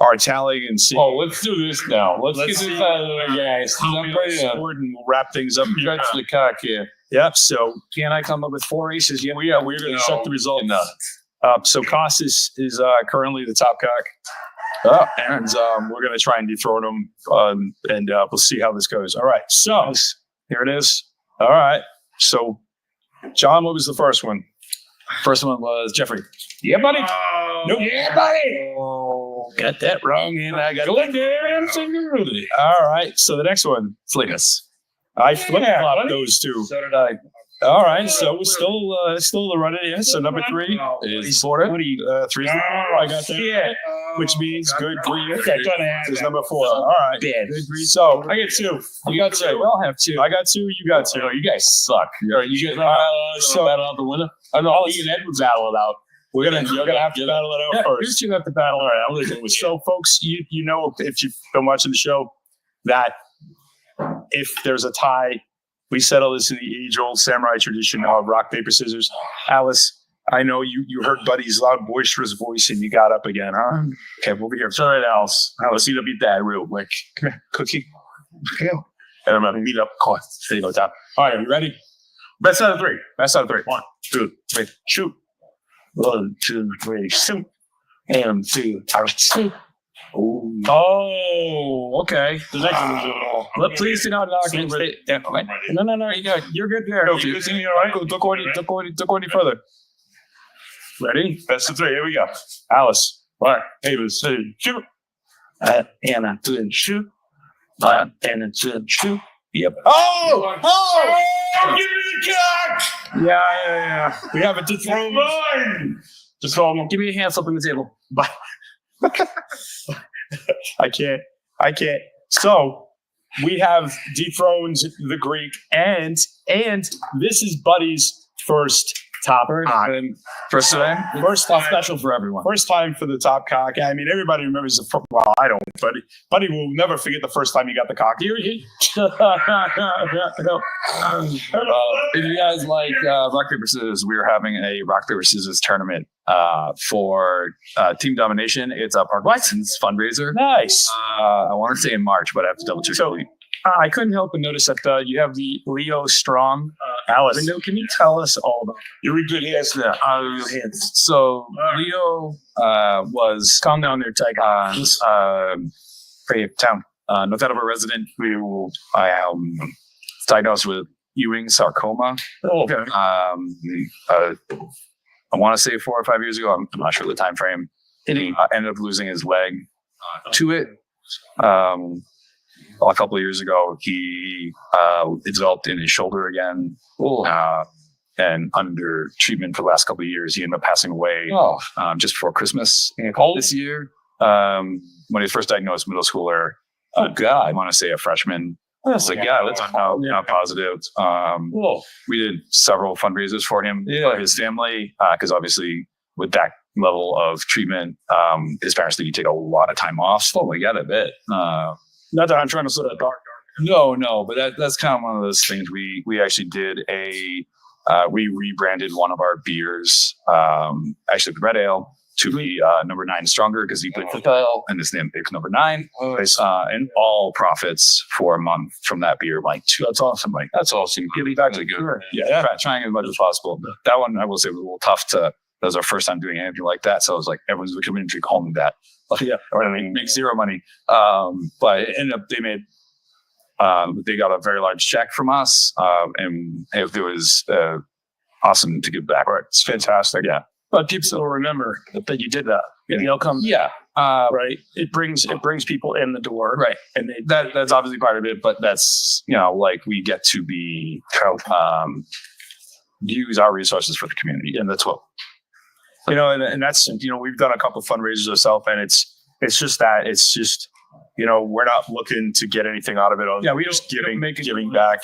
our tallying and see. Oh, let's do this now. Let's get this out of the way, guys. I'm ready to and we'll wrap things up. Stretch the cock here. Yep. So can I come up with 4 aces yet? We're going to check the result. So Costas is currently the top cock. And we're going to try and dethrone him. And we'll see how this goes. All right. So here it is. All right. So John, what was the first one? First one was Jeffrey. Yeah, buddy. Nope. Yeah, buddy. Oh, got that wrong. And I got it there. Absolutely. All right. So the next one. Fligas. I flip-flopped those two. So did I. All right, so we're still running in. So number 3 is Florida. 3. I got that. Yeah. Which means good breed. Okay, is number 4. All right. Good breed. So I get 2. You got 2. We all have 2. I got 2. You got 2. No, you guys suck. You guys battle out the winner. I know. I'll even Ed would battle it out. You're gonna have to battle it out first. You have to battle. All right, I'm gonna do it. So, folks, you know, if you've been watching the show, that if there's a tie, we settle this in the age-old samurai tradition of rock, paper, scissors. Alice, I know you heard Buddy's loud, boisterous voice and you got up again, huh? Okay, we'll be here. Sorry, Alice. Alice, eat up your dad real quick. Come here, cookie. Okay. And I'm going to meet up. Go on. There you go, top. All right, you ready? Best out of three. Best out of three. 1, 2, 3, shoot. 1, 2, 3, shoot. And 2, 3, shoot. Oh, okay. The next one is a little. But please do not knock it. No. You're good there. No, you see me all right? Don't go any further. Ready? Best of three. Here we go. Alice. All right. Davis. Shoot. And I didn't shoot. And I didn't shoot. Yep. Oh! Give me the cock! Yeah. We have a dethroned. Just hold on. Give me a hand up on the table. I can't. So we have dethroned the Greek, and this is Buddy's first top cock. First time? First time Special for everyone. First time for the top cock. I mean, everybody remembers well, I don't, but Buddy will never forget the first time he got the cock. If you guys like rock paper scissors, we are having a rock paper scissors tournament for team domination. It's a park license fundraiser. Nice. I want to say in March, but I have to double check. So I couldn't help but notice that you have the Leo Strong Alice. window. Can you tell us all about You're a good hands now. So Leo was calm down there, Tyke. Brave town, North Attleborough resident who I diagnosed with Ewing sarcoma. Oh, okay. I want to say 4 or 5 years ago. I'm not sure the time frame. He ended up losing his leg to it. A couple of years ago, he developed in his shoulder again. And under treatment for the last couple of years, he ended up passing away just before Christmas this year. When he was first diagnosed, middle schooler. I want to say a freshman. That's not positive. We did several fundraisers for him, for his family, because obviously with that level of treatment, his parents think you take a lot of time off. Oh, we got a bit. Not that I'm trying to sort of dark. No, but that's kind of one of those things. We actually did we rebranded one of our beers, actually the red ale, to be number 9 stronger because he played football and his name is number 9. And all profits for a month from that beer, that's awesome. That's awesome. Giving back to good. Yeah, trying as much as possible. That one I will say was a little tough that was our first time doing anything like that. So I was like, everyone's coming in to call me that. Make zero money. But it ended up they got a very large check from us, and it was awesome to give back. Right, it's fantastic. Yeah, but people still remember that you did that. The outcome. Yeah, right. It brings people in the door. Right, and that's obviously part of it. But that's we get to be use our resources for the community, and that's what. And that's we've done a couple of fundraisers ourselves, and it's just we're not looking to get anything out of it. We just giving back.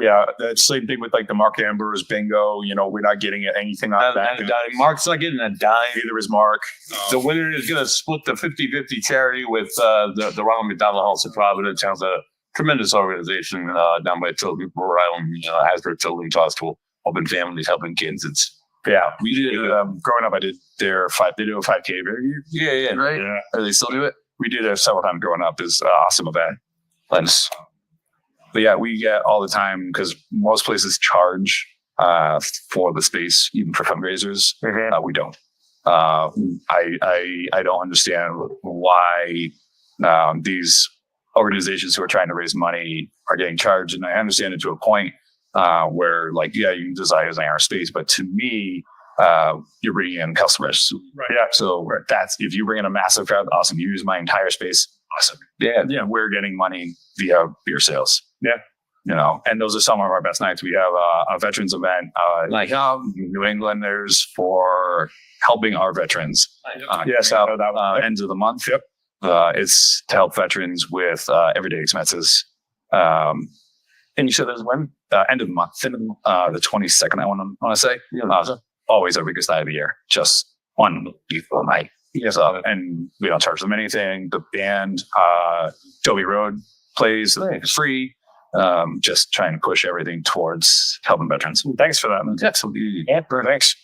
Yeah, the same thing with the Mark Amber's bingo. We're not getting anything out of that. Mark's not getting a dime. Neither is Mark. The winner is going to split the 50-50 charity with the Ronald McDonald House of Providence. Sounds a tremendous organization down by Tilden, Rhode Island. Hasbro, Tilden, Tostable, helping families, helping kids. We did. Growing up, I did they do a 5K every year. Yeah, right. Yeah. Or they still do it. We did it several times growing up. It's awesome event. But yeah, we get all the time because most places charge for the space, even for fundraisers. We don't. I don't understand why these organizations who are trying to raise money are getting charged, and I understand it to a point where you can design our space, but to me, you're bringing in customers. Right. Yeah. So that's, if you bring in a massive crowd, awesome. You use my entire space. Awesome. Yeah. We're getting money via beer sales. Yeah. And those are some of our best nights. We have a veterans event, New Englanders for helping our veterans. Ends of the month. Yep. It's to help veterans with everyday expenses. And you said there's when? End of the month. The 22nd, I want to say. Always our biggest night of the year. Just one beautiful night. And we don't charge them anything. The band, Toby Road, plays. It's free. Just trying to push everything towards helping veterans. Thanks for that, man. Absolutely. Yeah, thanks.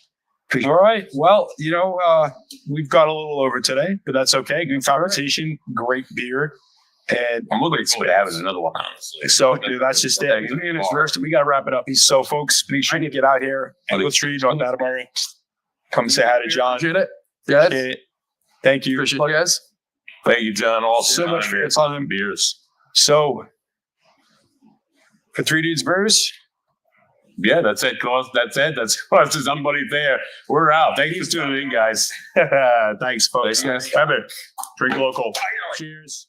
All right. Well, we've got a little over today, but that's okay. Good conversation, great beer. And I'm looking forward to having another one, honestly. so that's just it. We got to wrap it up. So, folks, make sure you get out here. Angle Tree, North Attleborough. Come say hi to John. Appreciate it. Yes. Appreciate it. Thank you. Appreciate you guys. Thank you, John. Also, So much for your time. beers. So, for Three Dudes Brews, Yeah, that's it. That's it. That's us. Somebody there. We're out. Thank you for tuning in, guys. thanks, folks. Thanks, guys. Remember, drink local. Cheers.